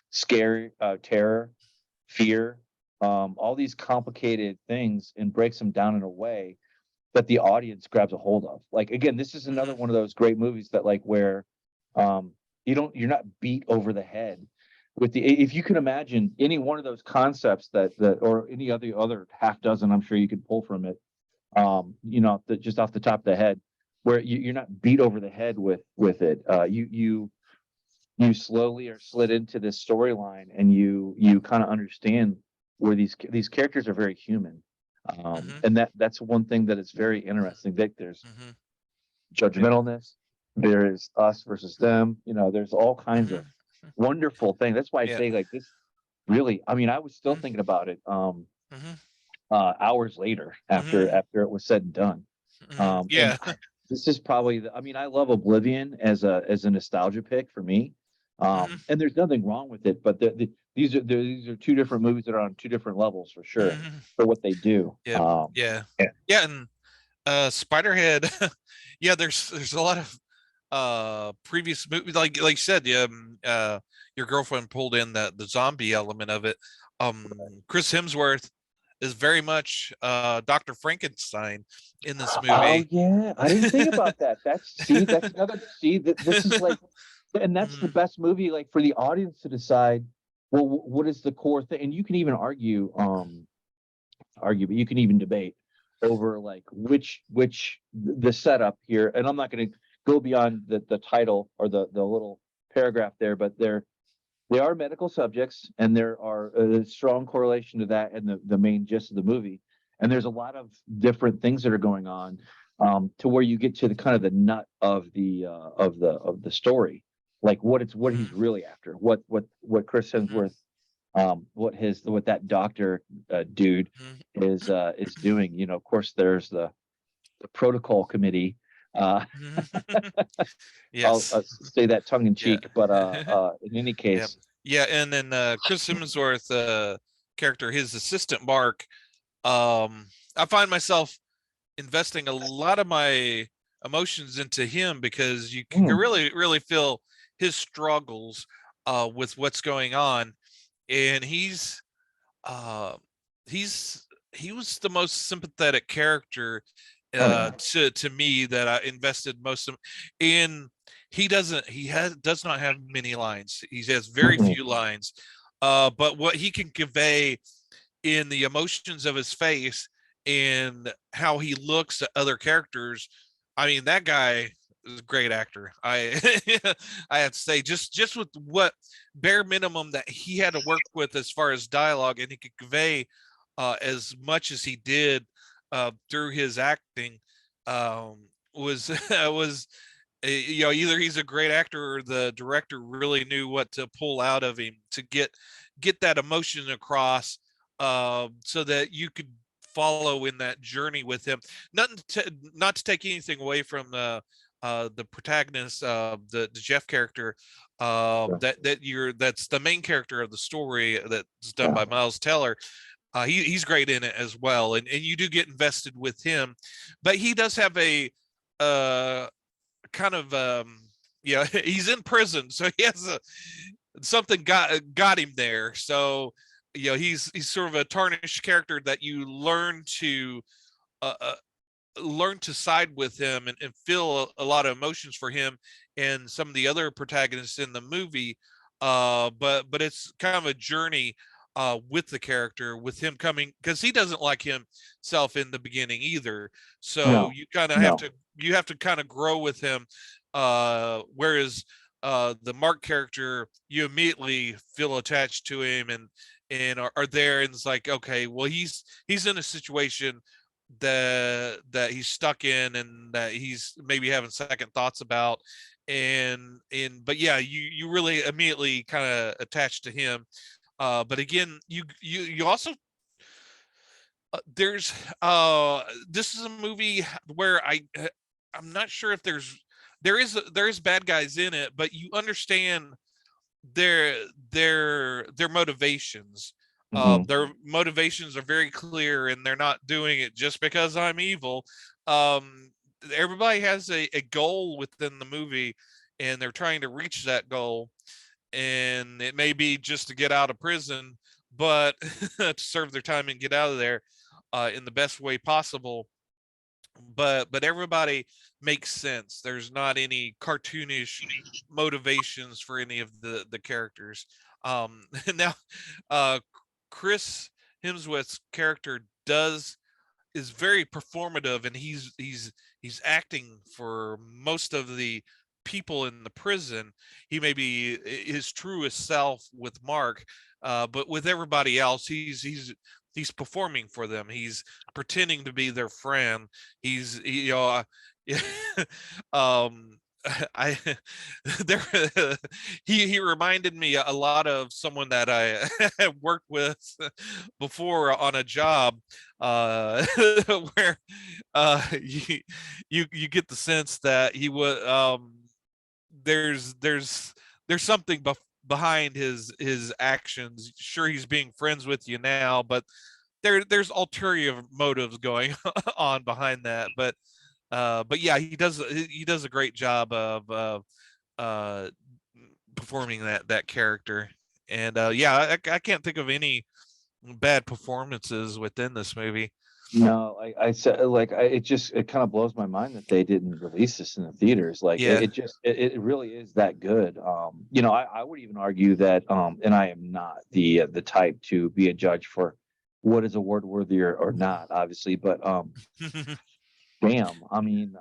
scare, terror, fear, all these complicated things, and breaks them down in a way that the audience grabs a hold of. Like, again, this is another one of those great movies that, like, where you're not beat over the head with if you can imagine any one of those concepts that or any other half dozen, I'm sure you could pull from it, just off the top of the head, where you're not beat over the head with it. You slowly are slid into this storyline, and you kind of understand where these characters are very human. And that's one thing that is very interesting. That there's judgmentalness, there is us versus them. There's all kinds of wonderful things. That's why I say, like, this really. I mean, I was still thinking about it hours later after it was said and done. And this is probably I love Oblivion as a nostalgia pick for me. And there's nothing wrong with it, but these are two different movies that are on two different levels for sure for what they do. Yeah, and Spiderhead, yeah, there's a lot of previous movies, like you said, your girlfriend pulled in the zombie element of it. Chris Hemsworth is very much Dr. Frankenstein in this movie. Oh yeah, I didn't think about that. That's another this is like, and that's the best movie, like, for the audience to decide, well, what is the core thing. And you can even argue, but you can even debate over, like, which the setup here. And I'm not going to go beyond the title or the little paragraph there, but they are medical subjects, and there are a strong correlation to that and the main gist of the movie. And there's a lot of different things that are going on, to where you get to the kind of the nut of the story, like what he's really after, what Chris Hemsworth, what that doctor dude is doing. Of course, there's the protocol committee. Yes. I'll say that tongue in cheek, but in any case, and then Chris Hemsworth character, his assistant Mark. I find myself investing a lot of my emotions into him because you can really feel his struggles with what's going on, and he was the most sympathetic character to me that I invested most of in. He does not have many lines. He has very few lines, but what he can convey in the emotions of his face and how he looks at other characters, I mean, that guy is a great actor. I I have to say, just with what bare minimum that he had to work with as far as dialogue, and he could convey as much as he did through his acting, was was either he's a great actor or the director really knew what to pull out of him to get that emotion across, so that you could follow in that journey with him. Not to take anything away from the protagonist, the Jeff character, that's the main character of the story that's done by Miles Teller. He's great in it as well, and you do get invested with him, but he does have a kind of he's in prison, so he has something got him there. So he's sort of a tarnished character that you learn to side with him and feel a lot of emotions for him and some of the other protagonists in the movie. But it's kind of a journey with the character, with him coming, because he doesn't like himself in the beginning either. So you kind of have to kind of grow with him. Whereas the Mark character, you immediately feel attached to him and are there, and it's like, okay, well, he's in a situation that he's stuck in and that he's maybe having second thoughts about, but yeah, you really immediately kind of attach to him. But again, you also there's this is a movie where I'm not sure if there is bad guys in it, but you understand their motivations. Their motivations are very clear, and they're not doing it just because I'm evil. Everybody has a goal within the movie, and they're trying to reach that goal. And it may be just to get out of prison, but to serve their time and get out of there in the best way possible. But everybody makes sense. There's not any cartoonish motivations for any of the characters. Now, Chris Hemsworth's character is very performative, and he's acting for most of the people in the prison. He may be his truest self with Mark, but with everybody else, he's performing for them. He's pretending to be their friend. I there he reminded me a lot of someone that I have worked with before on a job, where you get the sense that he was there's there's something behind his actions. Sure, he's being friends with you now, but there's ulterior motives going on behind that. But yeah, he does a great job of uh performing that character. And yeah, I can't think of any bad performances within this movie. No, I said like it kind of blows my mind that they didn't release this in the theaters. Like Yeah. it really is that good. You know, I would even argue that and I am not the type to be a judge for what is award worthy or not, obviously, but damn, I mean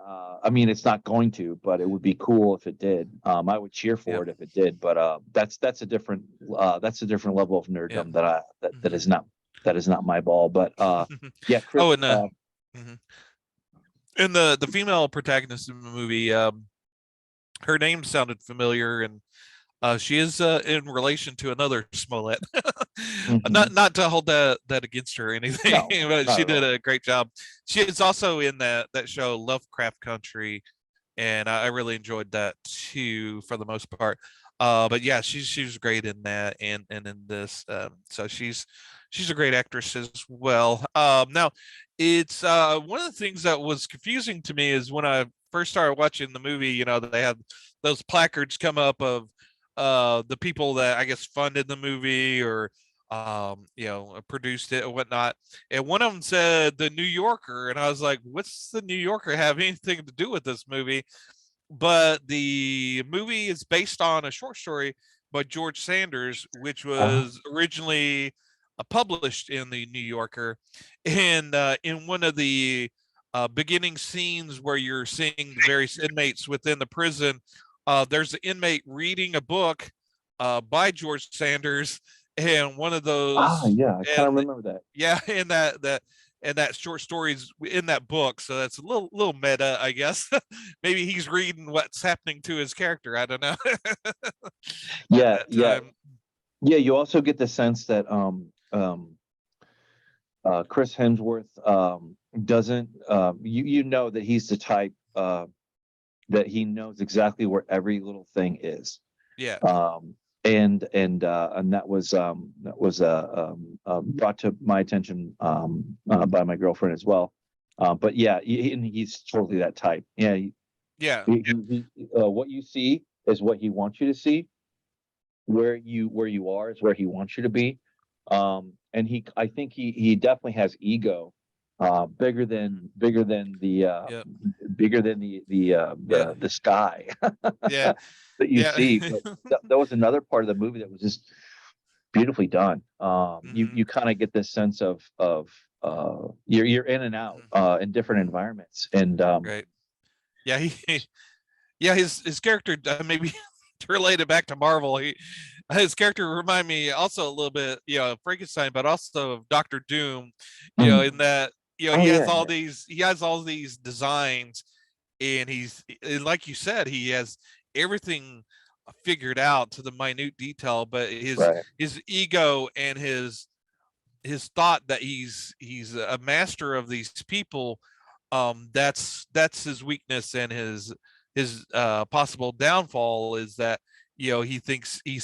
it's not going to, but it would be cool if it did. I would cheer for Yep. it if it did, but that's a different level of Yep. nerddom that is not my ball. But yeah, Chris. Oh, and mhm. And the female protagonist in the movie, her name sounded familiar, and she is in relation to another Smollett. Not to hold that against her or anything, No, but not she at did all. a great job. She is also in that show Lovecraft Country, and I really enjoyed that too for the most part. But yeah, she's great in that and in this. So she's a great actress as well. Now it's one of the things that was confusing to me is when I first started watching the movie. You know, they had those placards come up of the people that I guess funded the movie or you know, produced it or whatnot. And one of them said the New Yorker, and I was like, what's the New Yorker have anything to do with this movie? But the movie is based on a short story by George Saunders, which Uh, was originally published in the New Yorker. And in one of the beginning scenes where you're seeing the various inmates within the prison, there's an inmate reading a book by George Saunders, and one of those, yeah, I kind of and remember that. yeah, and that short stories in that book. So that's a little meta, I guess. Maybe he's reading what's happening to his character. I don't know. At Yeah, that yeah, time. yeah. You also get the sense that Chris Hemsworth doesn't you know that he's the type that he knows exactly where every little thing is. Yeah. Um, and that was brought to my attention by my girlfriend as well. But yeah, and he's totally that type. Yeah, Yeah. what you see is what he wants you to see. Where you are is where he wants you to be. And I think he definitely has ego, bigger than Yep. Yeah. the sky Yeah. that you Yeah. see. But that was another part of the movie that was just beautifully done. Hmm. You kind of get this sense of you're in and out in different environments, and Right. Yeah. Yeah. His character maybe to relate it back to Marvel. His character remind me also a little bit, you know, Frankenstein, but also of Doctor Doom. You know, mm, in that oh yeah, he has all these designs, and and like you said, he has everything figured out to the minute detail. But right, his ego and his thought that he's a master of these people, that's his weakness, and his possible downfall is that, you know, he thinks he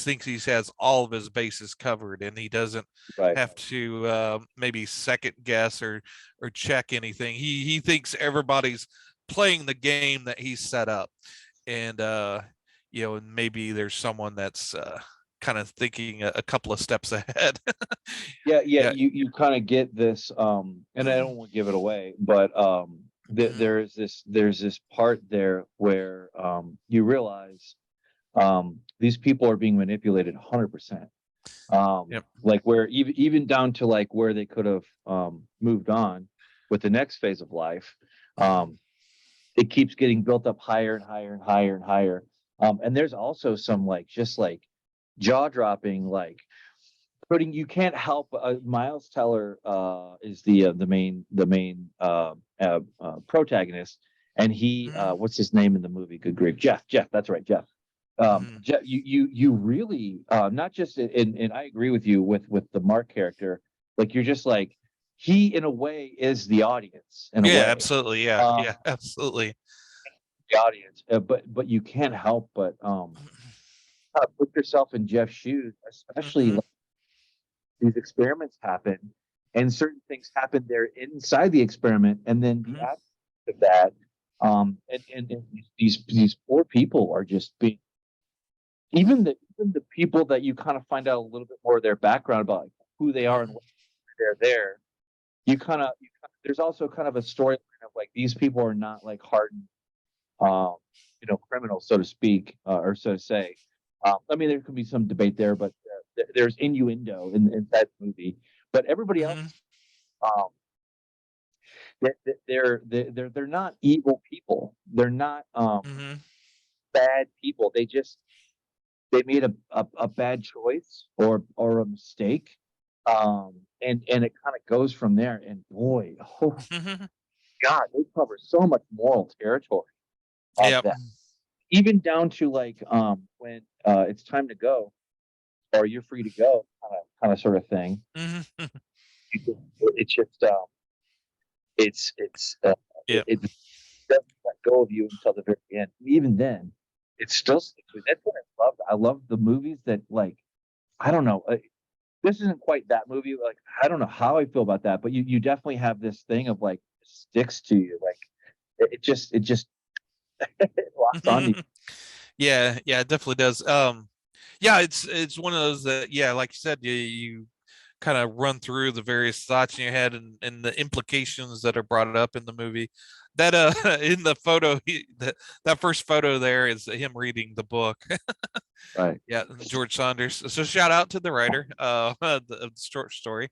has all of his bases covered, and he doesn't right. have to maybe second guess or check anything. He thinks everybody's playing the game that he's set up, and you know, and maybe there's someone that's kind of thinking a couple of steps ahead. Yeah, yeah, Yeah. you kind of get this, and I don't want to give it away, but Mhm. there's this part there where you realize these people are being manipulated 100%. Yep. Like where even down to like where they could have moved on with the next phase of life. Mhm. Um, it keeps getting built up higher and higher and higher and higher. And there's also some like just like jaw dropping like putting you can't help Miles Teller is the main protagonist, and he Mhm. what's his name in the movie? Good grief, Jeff. That's right, Jeff. Mhm. Jeff, you really not just and I agree with you with the Mark character. Like you're just like he in a way is the audience in a Yeah, way. absolutely. Yeah. Um, Yeah, absolutely. the audience, but you can't help but kind of put yourself in Jeff's shoes, especially like, these experiments happen, and certain things happen there inside the experiment, and then the after of that, and these poor people are just being, even the people that you kind of find out a little bit more of their background about, like, who they are and why they're there. There's also kind of a storyline of like, these people are not like hardened, criminals, so to speak, or so to say. I mean, there could be some debate there, but there's innuendo in that movie. But everybody else, um, they're not evil people. They're not bad people. They made a bad choice or a mistake, and it kind of goes from there. And boy, oh God, they cover so much moral territory of Yep. that, even down to like, when it's time to go, or you're free to go, kind of sort of thing. It's just Yep. it doesn't let go of you until the very end. Even then, it still sticks with. That's what I love. I love the movies that, like, I don't know. This isn't quite that movie. Like, I don't know how I feel about that, but you definitely have this thing of like, sticks to you. Like, it just it locks on you. Yeah, it definitely does. Yeah, it's one of those that, yeah, like you said, you kind of run through the various thoughts in your head and the implications that are brought up in the movie. That in the photo, that first photo there is him reading the book. Right. Yeah, George Saunders. So shout out to the writer of the short story.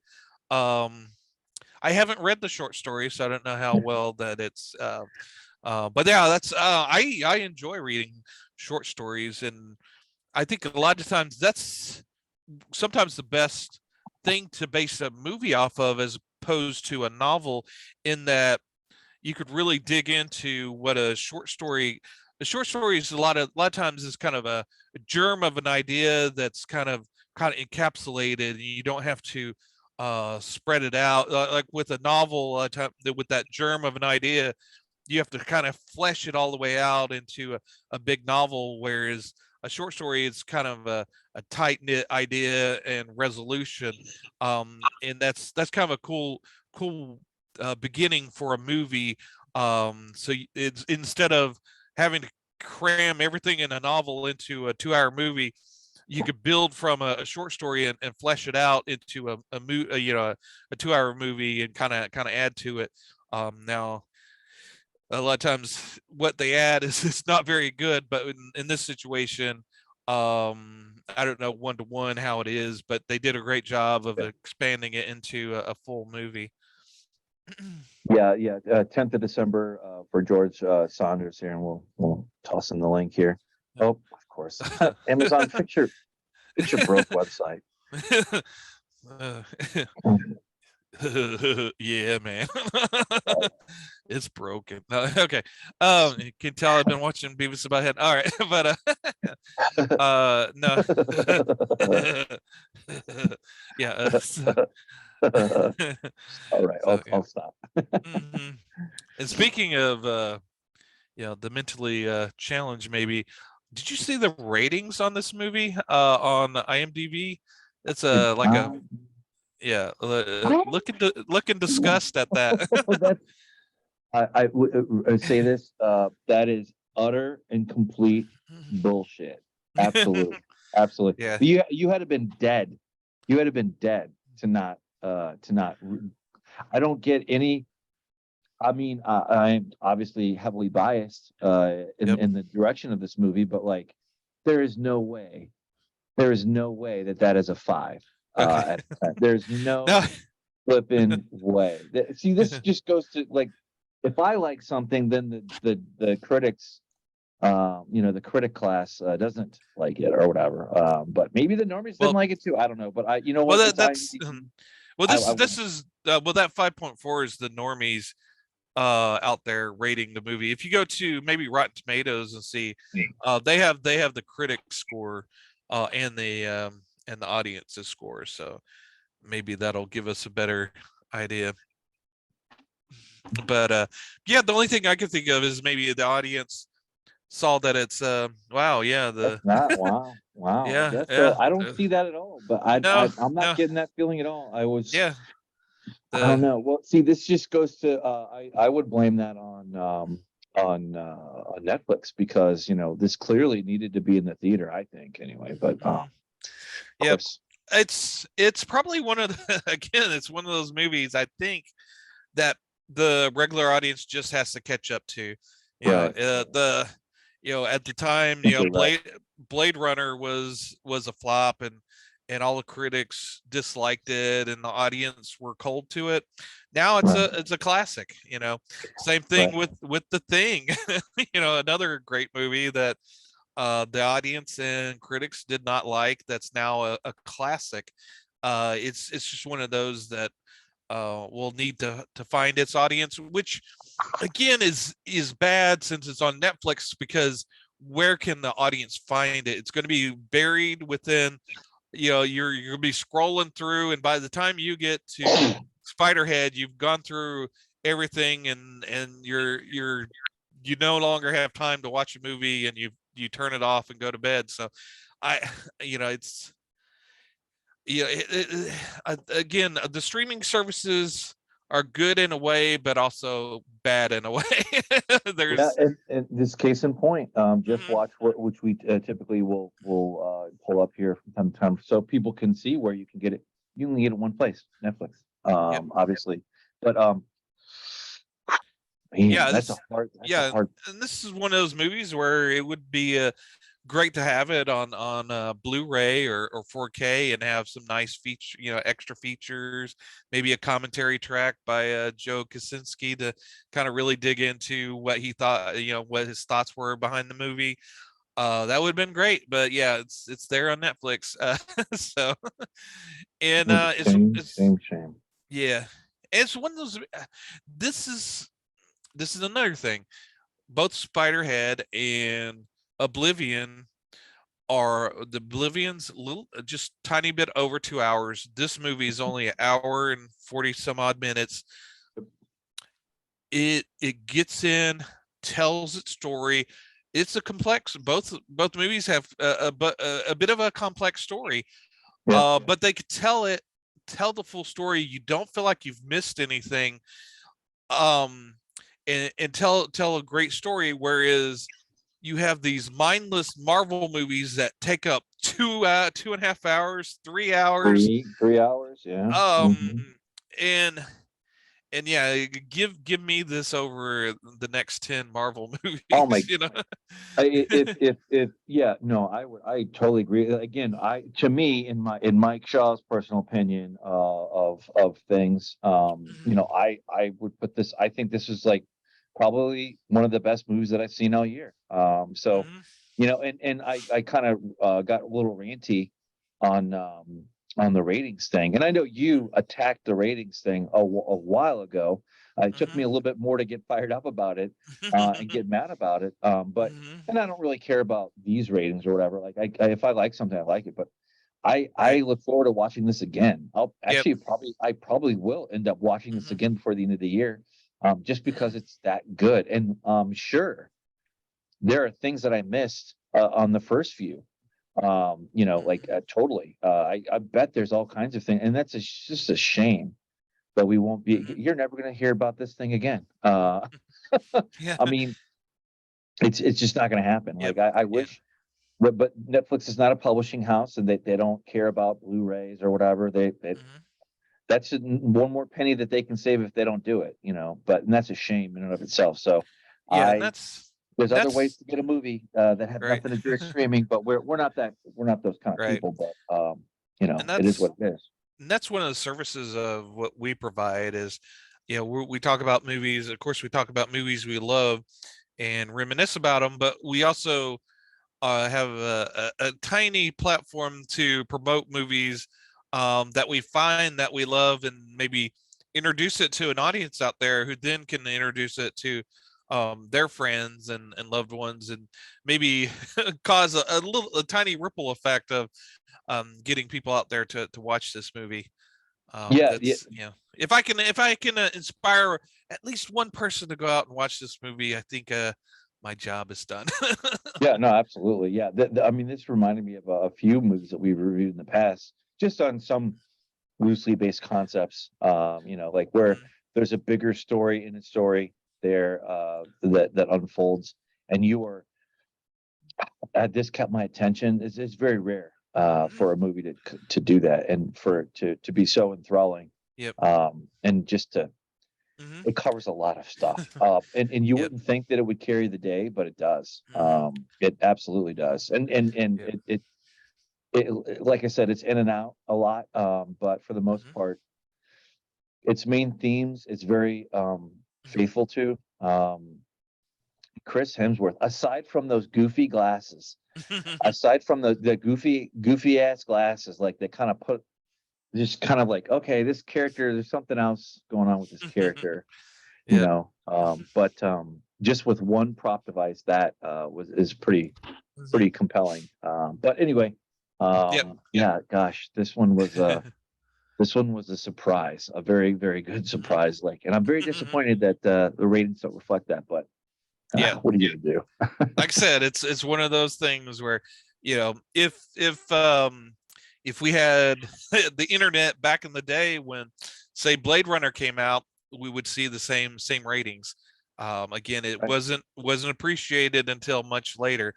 Um, I haven't read the short story, so I don't know how well that it's. But yeah, that's I enjoy reading short stories, and I think a lot of times that's sometimes the best thing to base a movie off of, as opposed to a novel, in that you could really dig into what a short story. A short story is a lot of times is kind of a germ of an idea that's kind of encapsulated, and you don't have to spread it out like with a novel. With that germ of an idea, you have to kind of flesh it all the way out into a big novel, whereas a short story is kind of a tight knit idea and resolution, and that's kind of a cool beginning for a movie. So it's, instead of having to cram everything in a novel into a 2-hour movie, you could build from a short story and flesh it out into a 2-hour movie, and kind of add to it. Now a lot of times what they add is not very good, but in this situation, I don't know one to one how it is, but they did a great job of expanding it into a full movie. Yeah, 10th of December, for George Saunders here, and we'll toss in the link here. Oh, of course, Amazon picture broke website. Uh, yeah, man. It's broken. Okay. You can tell I've been watching Beavis and Butthead. All right, but no. Yeah. All right, So, yeah. I'll stop. Mm-hmm. And speaking of the mentally challenged, maybe, did you see the ratings on this movie on IMDb? It's like a yeah, looking disgust at that. That's I say this. That is utter and complete bullshit. Absolutely, absolutely. Yeah. You had to been dead. You had to been dead to not. I don't get any. I mean, I'm obviously heavily biased Yep. in the direction of this movie, but like, there is no way. There is no way that is a 5. Okay. There's no No. flipping way. See, this just goes to like, if I like something, then the critics, the critic class doesn't like it or whatever. But maybe the normies didn't Well, like it too. I don't know. But you know well, what? It's that's IMDb. well, I this wouldn't. is well, that 5.4 is the normies out there rating the movie. If you go to maybe Rotten Tomatoes and see, they have the critic score and the audience's score. So maybe that'll give us a better idea. But yeah, the only thing I can think of is maybe the audience saw that it's wow, yeah, That's the not wow. yeah, That's yeah, I don't see that at all. But no, I'm not no, getting that feeling at all. yeah, I don't the know. Well, see, this just goes to I would blame that on Netflix because this clearly needed to be in the theater. I think anyway, but mhm. of Yep. course, It's probably one of the again, it's one of those movies I think that the regular audience just has to catch up to. right. The at the time, I think you're right. Blade Runner was a flop, and all the critics disliked it and the audience were cold to it. Now Right. it's a classic, Same thing Right. with The Thing. Another great movie that the audience and critics did not like, that's now a classic. It's just one of those that will need to find its audience, which again is bad since it's on Netflix, because where can the audience find it? It's going to be buried within, you're gonna be scrolling through, and by the time you get to Spiderhead, you've gone through everything, and you no longer have time to watch a movie, and you turn it off and go to bed. So I it's again, the streaming services are good in a way, but also bad in a way. Yeah, There's and this case in point, just Mhm. watch which we typically will pull up here from time to time, so people can see where you can get it. You can get it in one place, Netflix, Yep. obviously. But man, Yeah, this that's a yeah, hard. and this is one of those movies where it would be great to have it on Blu-ray or 4K, and have some nice feature, extra features, maybe a commentary track by Joe Kosinski to kind of really dig into what he thought, what his thoughts were behind the movie. That would have been great, but yeah, it's there on Netflix. So and What a shame, it's shame, shame. yeah, it's one of those. This is this is another thing. Both Spiderhead and Oblivion are the Oblivion's little, just tiny bit over 2 hours. This movie is only an hour and 40 some odd minutes. It gets in, tells its story. It's a complex. Both movies have a bit of a complex story, Yeah, but they could tell the full story. You don't feel like you've missed anything, um, and tell a great story. Whereas you have these mindless Marvel movies that take up 2.5 hours, 3 hours, 3 hours. Yeah. um, Hmm. and yeah, give me this over the next 10 Marvel Oh my. movies. If yeah, no, I totally agree. Again, to me, in Mike Shaw's personal opinion of things, I would put this. I think this is like probably one of the best movies that I've seen all year. So, Mhm. and I kind of got a little ranty on um on the ratings thing, and I know you attacked the ratings thing a while ago. It took me Mhm. a little bit more to get fired up about it and Mhm. get mad about it. But Mhm. and I don't really care about these ratings or whatever. Like if I like something, I like it. But I Right. look forward to watching this again. I'll Yep. actually I probably will end up watching this Mhm. again before the end of the year, just because Mhm. it's that good. And sure, there are things that I missed on the first few. Like Mhm. totally. I bet there's all kinds of things, and that's just a shame that we won't be. Mhm. You're never going to hear about this thing again. Yeah. I mean, it's just not going to happen. Yep. Like I Yeah. wish, but Netflix is not a publishing house, and they don't care about Blu-rays or whatever. Mhm. That's one more penny that they can save if they don't do it. But and that's a shame in and of itself. So Yeah, I there's and other ways that's to get a movie that have right. nothing to do with streaming, but we're not those kind of Right. people. But And it is what it is. that's one of the services of what we provide is, we talk about movies. Of course, we talk about movies we love and reminisce about them, but we also have a tiny platform to promote movies that we find that we love, and maybe introduce it to an audience out there who then can introduce it to their friends and loved ones, and maybe cause a tiny ripple effect of getting people out there to watch this movie. Yeah, yeah, That's if I can inspire at least one person to go out and watch this movie, I think my job is done. Yeah, no, absolutely. Yeah. I mean, this reminded me of a few movies that we've reviewed in the past, just on some loosely based concepts, like where Mhm. there's a bigger story in a story there that unfolds, and you are this kept my attention. It's very rare Mhm. for a movie to do that, and for it to be so enthralling, Yep. and just to Mhm. it covers a lot of stuff, and you Yep. wouldn't think that it would carry the day, but it does. Mhm. It absolutely does, and Yep. like I said, it's in and out a lot, but for the most Mhm. part, its main themes it's very Mhm. faithful to. Chris Hemsworth, aside from those goofy glasses, aside from the goofy ass glasses, like they kind of put just kind of like, okay, this character, there's something else going on with this character, Yep. but just with one prop device that is Mhm. pretty compelling. But anyway, Yep. yeah, gosh, this one was a surprise, a very, very good Mhm. surprise. Like, and I'm very disappointed that the ratings don't reflect that. But Yeah. what are you gonna do? Like I said, it's one of those things where, if we had the internet back in the day when, say, Blade Runner came out, we would see the same ratings. Again, it Right. wasn't appreciated until much later.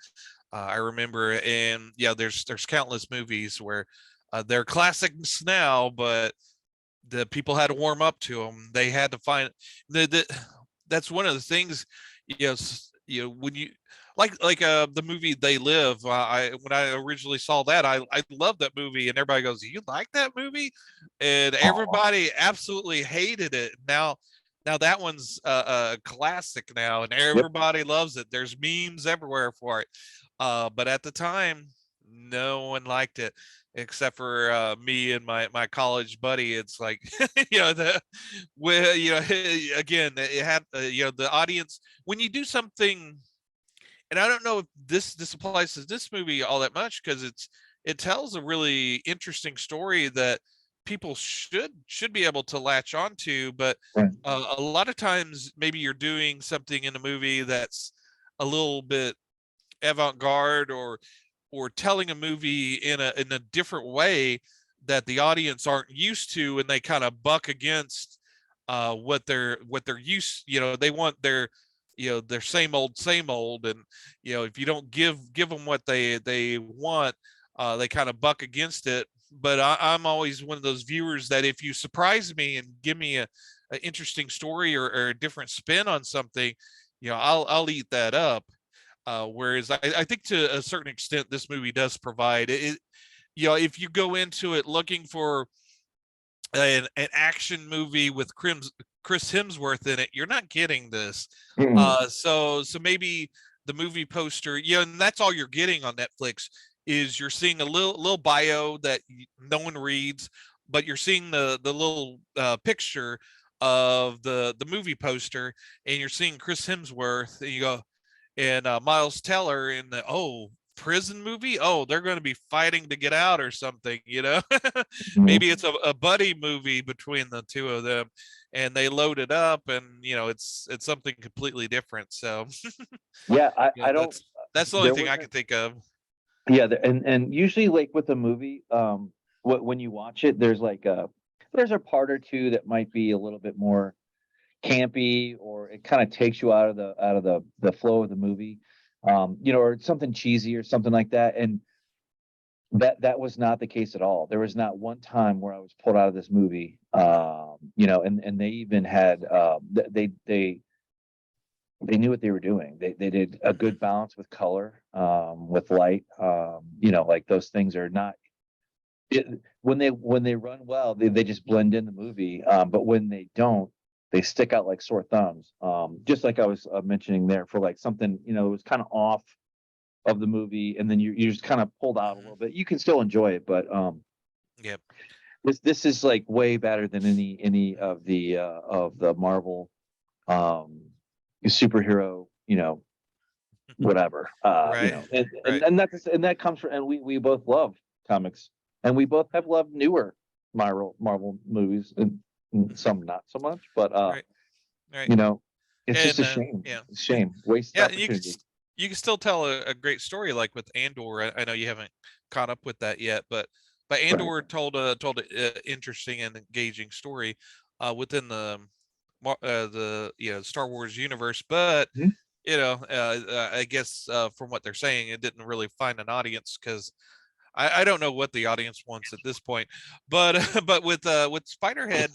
I remember, and yeah, there's countless movies where they're classics now, but the people had to warm up to them. They had to find the that's one of the things, when you the movie They Live. I When I originally saw that, I loved that movie, and everybody goes, "You like that movie?" And Oh, everybody absolutely hated it. Now that one's a classic now, and yep. everybody loves it. There's memes everywhere for it. But at the time, no one liked it except for me and my college buddy. It's like, the well, again, it had the audience when you do something, and I don't know if this applies to this movie all that much because it tells a really interesting story that people should be able to latch onto, but Right. a lot of times maybe you're doing something in a movie that's a little bit avant-garde, or telling a movie in a different way that the audience aren't used to, and they kind of buck against what they're used. They want their same old, and if you don't give them what they want, they kind of buck against it. But I'm always one of those viewers that if you surprise me and give me a interesting story, or a different spin on something, I'll eat that up. Whereas I think to a certain extent, this movie does provide it. If you go into it looking for an action movie with Chris Hemsworth in it, you're not getting this. Mm. So maybe the movie poster, and that's all you're getting on Netflix, is you're seeing a little bio that no one reads, but you're seeing the little picture of the movie poster, and you're seeing Chris Hemsworth, and you go, and Miles Teller in the prison movie. Oh, they're going to be fighting to get out or something. Mhm. Maybe it's a buddy movie between the two of them, and they load it up, and it's something completely different. So Yeah, I don't. that's the only There thing I wasn't. can think of. Yeah, and usually like with a movie, when you watch it, there's a part or two that might be a little bit more campy, or it kind of takes you out of the flow of the movie, or something cheesy or something like that. And that was not the case at all. There was not one time where I was pulled out of this movie. And they even had they knew what they were doing. They did a Mhm. good balance with color, with light. Like those things are not it, when they run well, they just blend in the movie. But when they don't, they stick out like sore thumbs. Just like I was mentioning there, for like something it was kind of off of the movie, and then you're just kind of pulled out a Mhm. little bit. You can still enjoy it, but Yep. this is like way better than any of the Marvel um superhero, whatever. Right. And, and Right. and that's and that comes from, and we both love comics, and we both have loved newer Marvel movies, and Mhm. some not so much, but Right. Right. you know It's just And a shame. yeah, It's a shame. Wasted yeah, and opportunity. you can still tell a great story like with Andor. I know you haven't caught up with that yet, but Right. Andor told a interesting and engaging story within the Star Wars universe. But Mhm. I guess from what they're saying, it didn't really find an audience because I don't know what the audience wants at this point. But but with Spiderhead,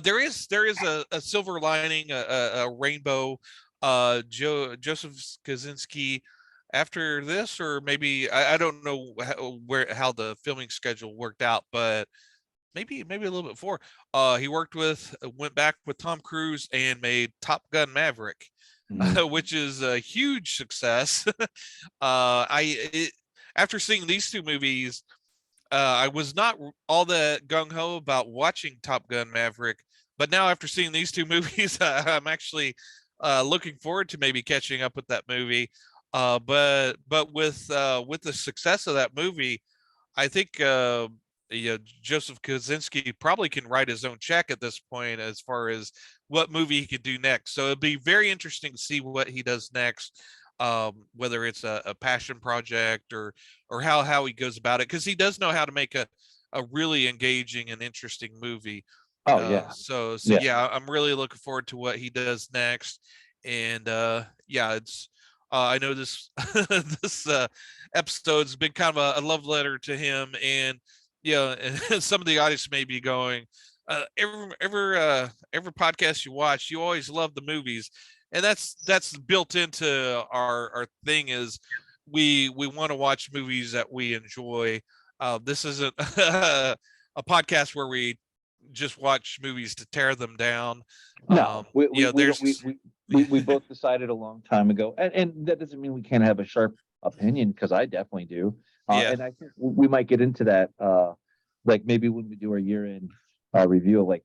there is a silver lining, a rainbow. Joseph Kosinski, after this, or maybe I don't know how the filming schedule worked out, but maybe a little bit before. He went back with Tom Cruise and made Top Gun Maverick, Mhm. which is a huge success. After seeing these two movies, I was not all that gung ho about watching Top Gun Maverick, but now after seeing these two movies, I'm actually looking forward to maybe catching up with that movie. But with the success of that movie, I think Joseph Kosinski probably can write his own check at this point as far as what movie he could do next. So it'd be very interesting to see what he does next, whether it's a passion project or how he goes about it, because he does know how to make a really engaging and interesting movie. Oh yeah. So Yeah. yeah, I'm really looking forward to what he does next. And yeah, it's I know this this episode's been kind of a love letter to him, and some of the audience may be going, every podcast you watch, you always love the movies, and that's built into our thing is we want to watch movies that we enjoy. This isn't a podcast where we just watch movies to tear them down. No, we don't. There's We both decided a long time ago, and that doesn't mean we can't have a sharp opinion, because I definitely do. yeah. And I think we might get into that, like maybe when we do our year-end review, like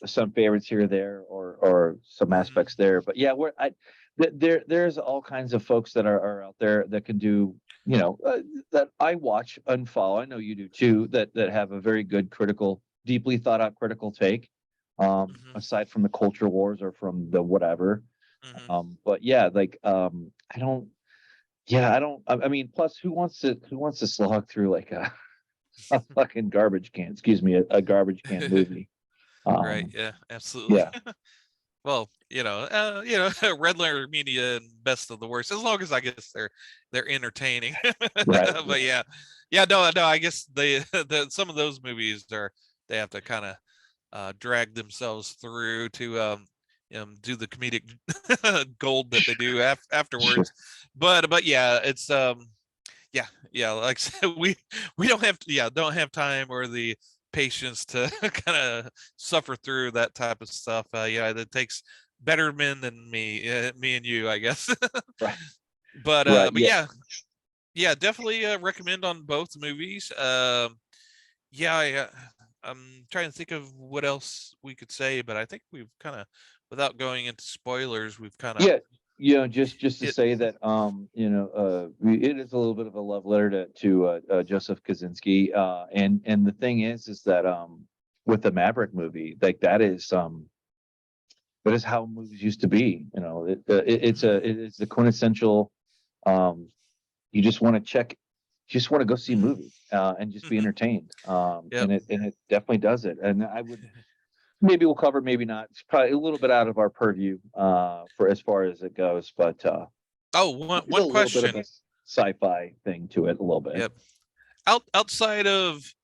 some favorites here or there, or some aspects there. But yeah, there's all kinds of folks that are out there that can do, that I watch and follow. I know you do too. That have a very good deeply thought out critical take, Mhm, aside from the culture wars or from the whatever. mhm. But yeah, like, I don't. Yeah, I don't. I mean, plus, who wants to slog through like a fucking garbage can? Excuse me, a garbage can movie. Right. Um, Yeah. Absolutely. yeah, Well, Red Letter Media and Best of the Worst, as long as I guess they're entertaining. right. But yeah, yeah. No. I guess some of those movies they have to kind of drag themselves through to do the comedic gold that they do Sure. afterwards. But yeah, it's yeah, like I said, we don't have time or the patience to kind of suffer through that type of stuff. Yeah, it takes better men than me and you, I guess. Right. but Right. but Yeah. yeah, definitely recommend on both movies. Yeah, I'm trying to think of what else we could say, but I think we've kind of, without going into spoilers, we've kind of Yeah. Just to hit. say that, it is a little bit of a love letter to Joseph Kosinski. And the thing is that, with the Maverick movie, like that is how movies used to be. It's the quintessential. Um, you just want to go see a Mhm, movie, and just be mhm. entertained. Yep. And it definitely does it. And I would, maybe we'll cover, maybe not. It's probably a little bit out of our purview, for as far as it goes, but Oh, there's a one little bit of question. a sci-fi thing to it, a little bit. Yep. Outside of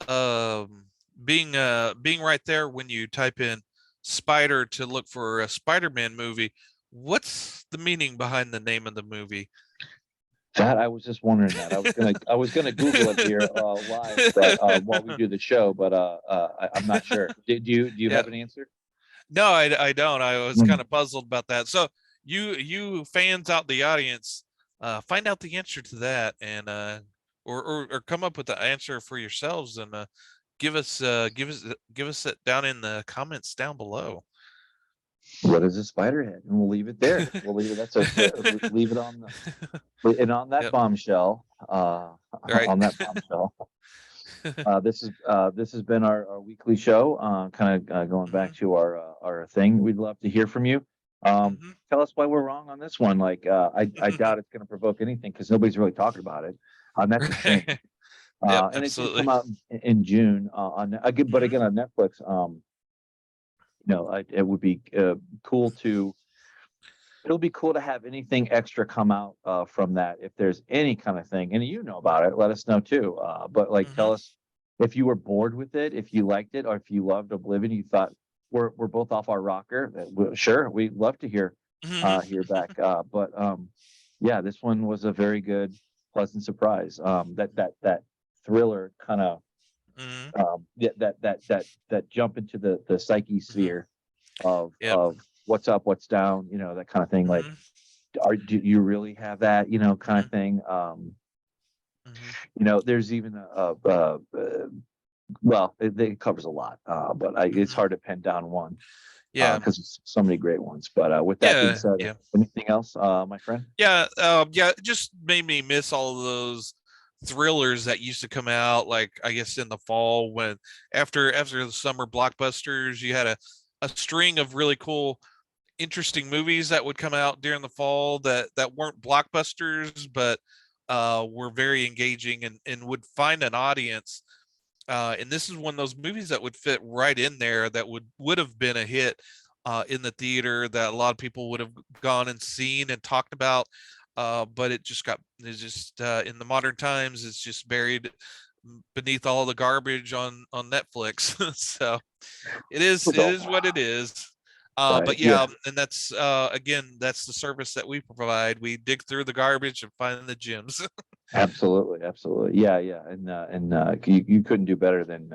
um being right there when you type in spider to look for a Spider-Man movie, what's the meaning behind the name of the movie? That I was just wondering that. I was gonna Google it here, live, but while we do the show, but I'm not sure. Do you Yeah. have an answer? No, I don't. I was Hmm. kind of puzzled about that. So you fans out the audience, find out the answer to that, and or come up with the answer for yourselves, and give us it down in the comments down below. What is a spider head? And we'll leave it there. We'll leave it. Leave it and on that Yep. bombshell. Right. On that bombshell. This has been our weekly show. Kind of going back to our thing. We'd love to hear from you. Mhm. Tell us why we're wrong on this one. Like, I doubt it's going to provoke anything because nobody's really talking about it. That's a shame. Yep, And it did absolutely. come out in June on again, but Mhm. again on Netflix. It would be cool to. It'll be cool to have anything extra come out from that. If there's any kind of thing, and you know about it, let us know too. But like, tell Mhm. us if you were bored with it, if you liked it, or if you loved Oblivion. You thought we're both off our rocker. Sure, we'd love to Mhm. hear back. But yeah, this one was a very good, pleasant surprise. That thriller kind of Mhm. yeah, that jump into the psyche Mhm. sphere of Yep. what's up, what's down, that kind of thing. Like, Mhm. do you really have that, kind of Mhm. thing? Mhm. There's even well, it covers a lot, but it's Mhm. hard to pin down one Yeah. because there's so many great ones. But with that being Yeah. said, Yeah. anything else, my friend? Yeah. Yeah. It just made me miss all of those thrillers that used to come out, like I guess in the fall when after the summer blockbusters, you had a string of really cool, interesting movies that would come out during the fall that weren't blockbusters, but were very engaging and would find an audience. And this is one of those movies that would fit right in there, that would have been a hit in the theater, that a lot of people would have gone and seen and talked about. But it's just in the modern times, it's just buried beneath all the garbage on Netflix. So With it all is what it is. right, But yeah. yeah, and that's again, that's the service that we provide. We dig through the garbage and find the gems. Absolutely, absolutely. Yeah, yeah. And you couldn't do better than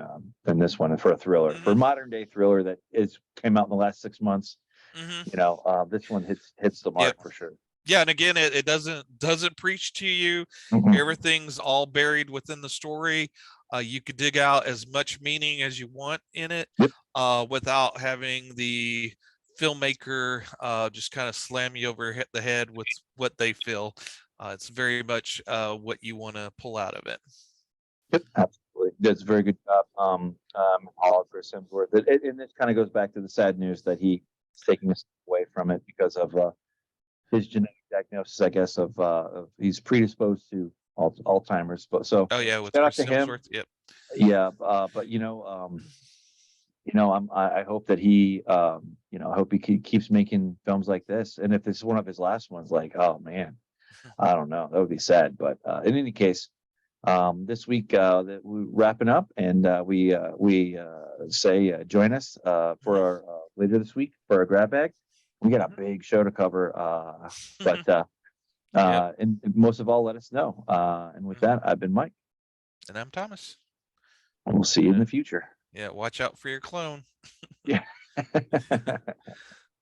this one for a thriller. For Hmm. a modern day thriller that is came out in the last 6 months, Hmm. this one hits the Yep. mark for sure. Yeah, and again, it doesn't preach to you. Mhm. Everything's all buried within the story. You could dig out as much meaning as you want in it, Yep. without having the filmmaker just kind of slam you over the head with what they feel. It's very much what you want to pull out of it. Yep. Absolutely. Does a very good job. Oliver Hemsworth. And this kind of goes back to the sad news that he's taking us away from it because of his genetic diagnosis, I guess, of he's predisposed to Alzheimer's. But so Oh yeah, with shout out Chris to him. Hemsworth. Yep. Yeah, but I hope that he, I hope he keeps making films like this. And if this is one of his last ones, like, oh man, I don't know, that would be sad. But in any case, this week that we're wrapping up, and we say join us for our later this week for our grab bag. We got a big show to cover, but Yep. and most of all, let us know. And with Mhm. that, I've been Mike, And I'm Thomas. and we'll see you in Uh, the future. yeah, watch out for your clone. Yeah.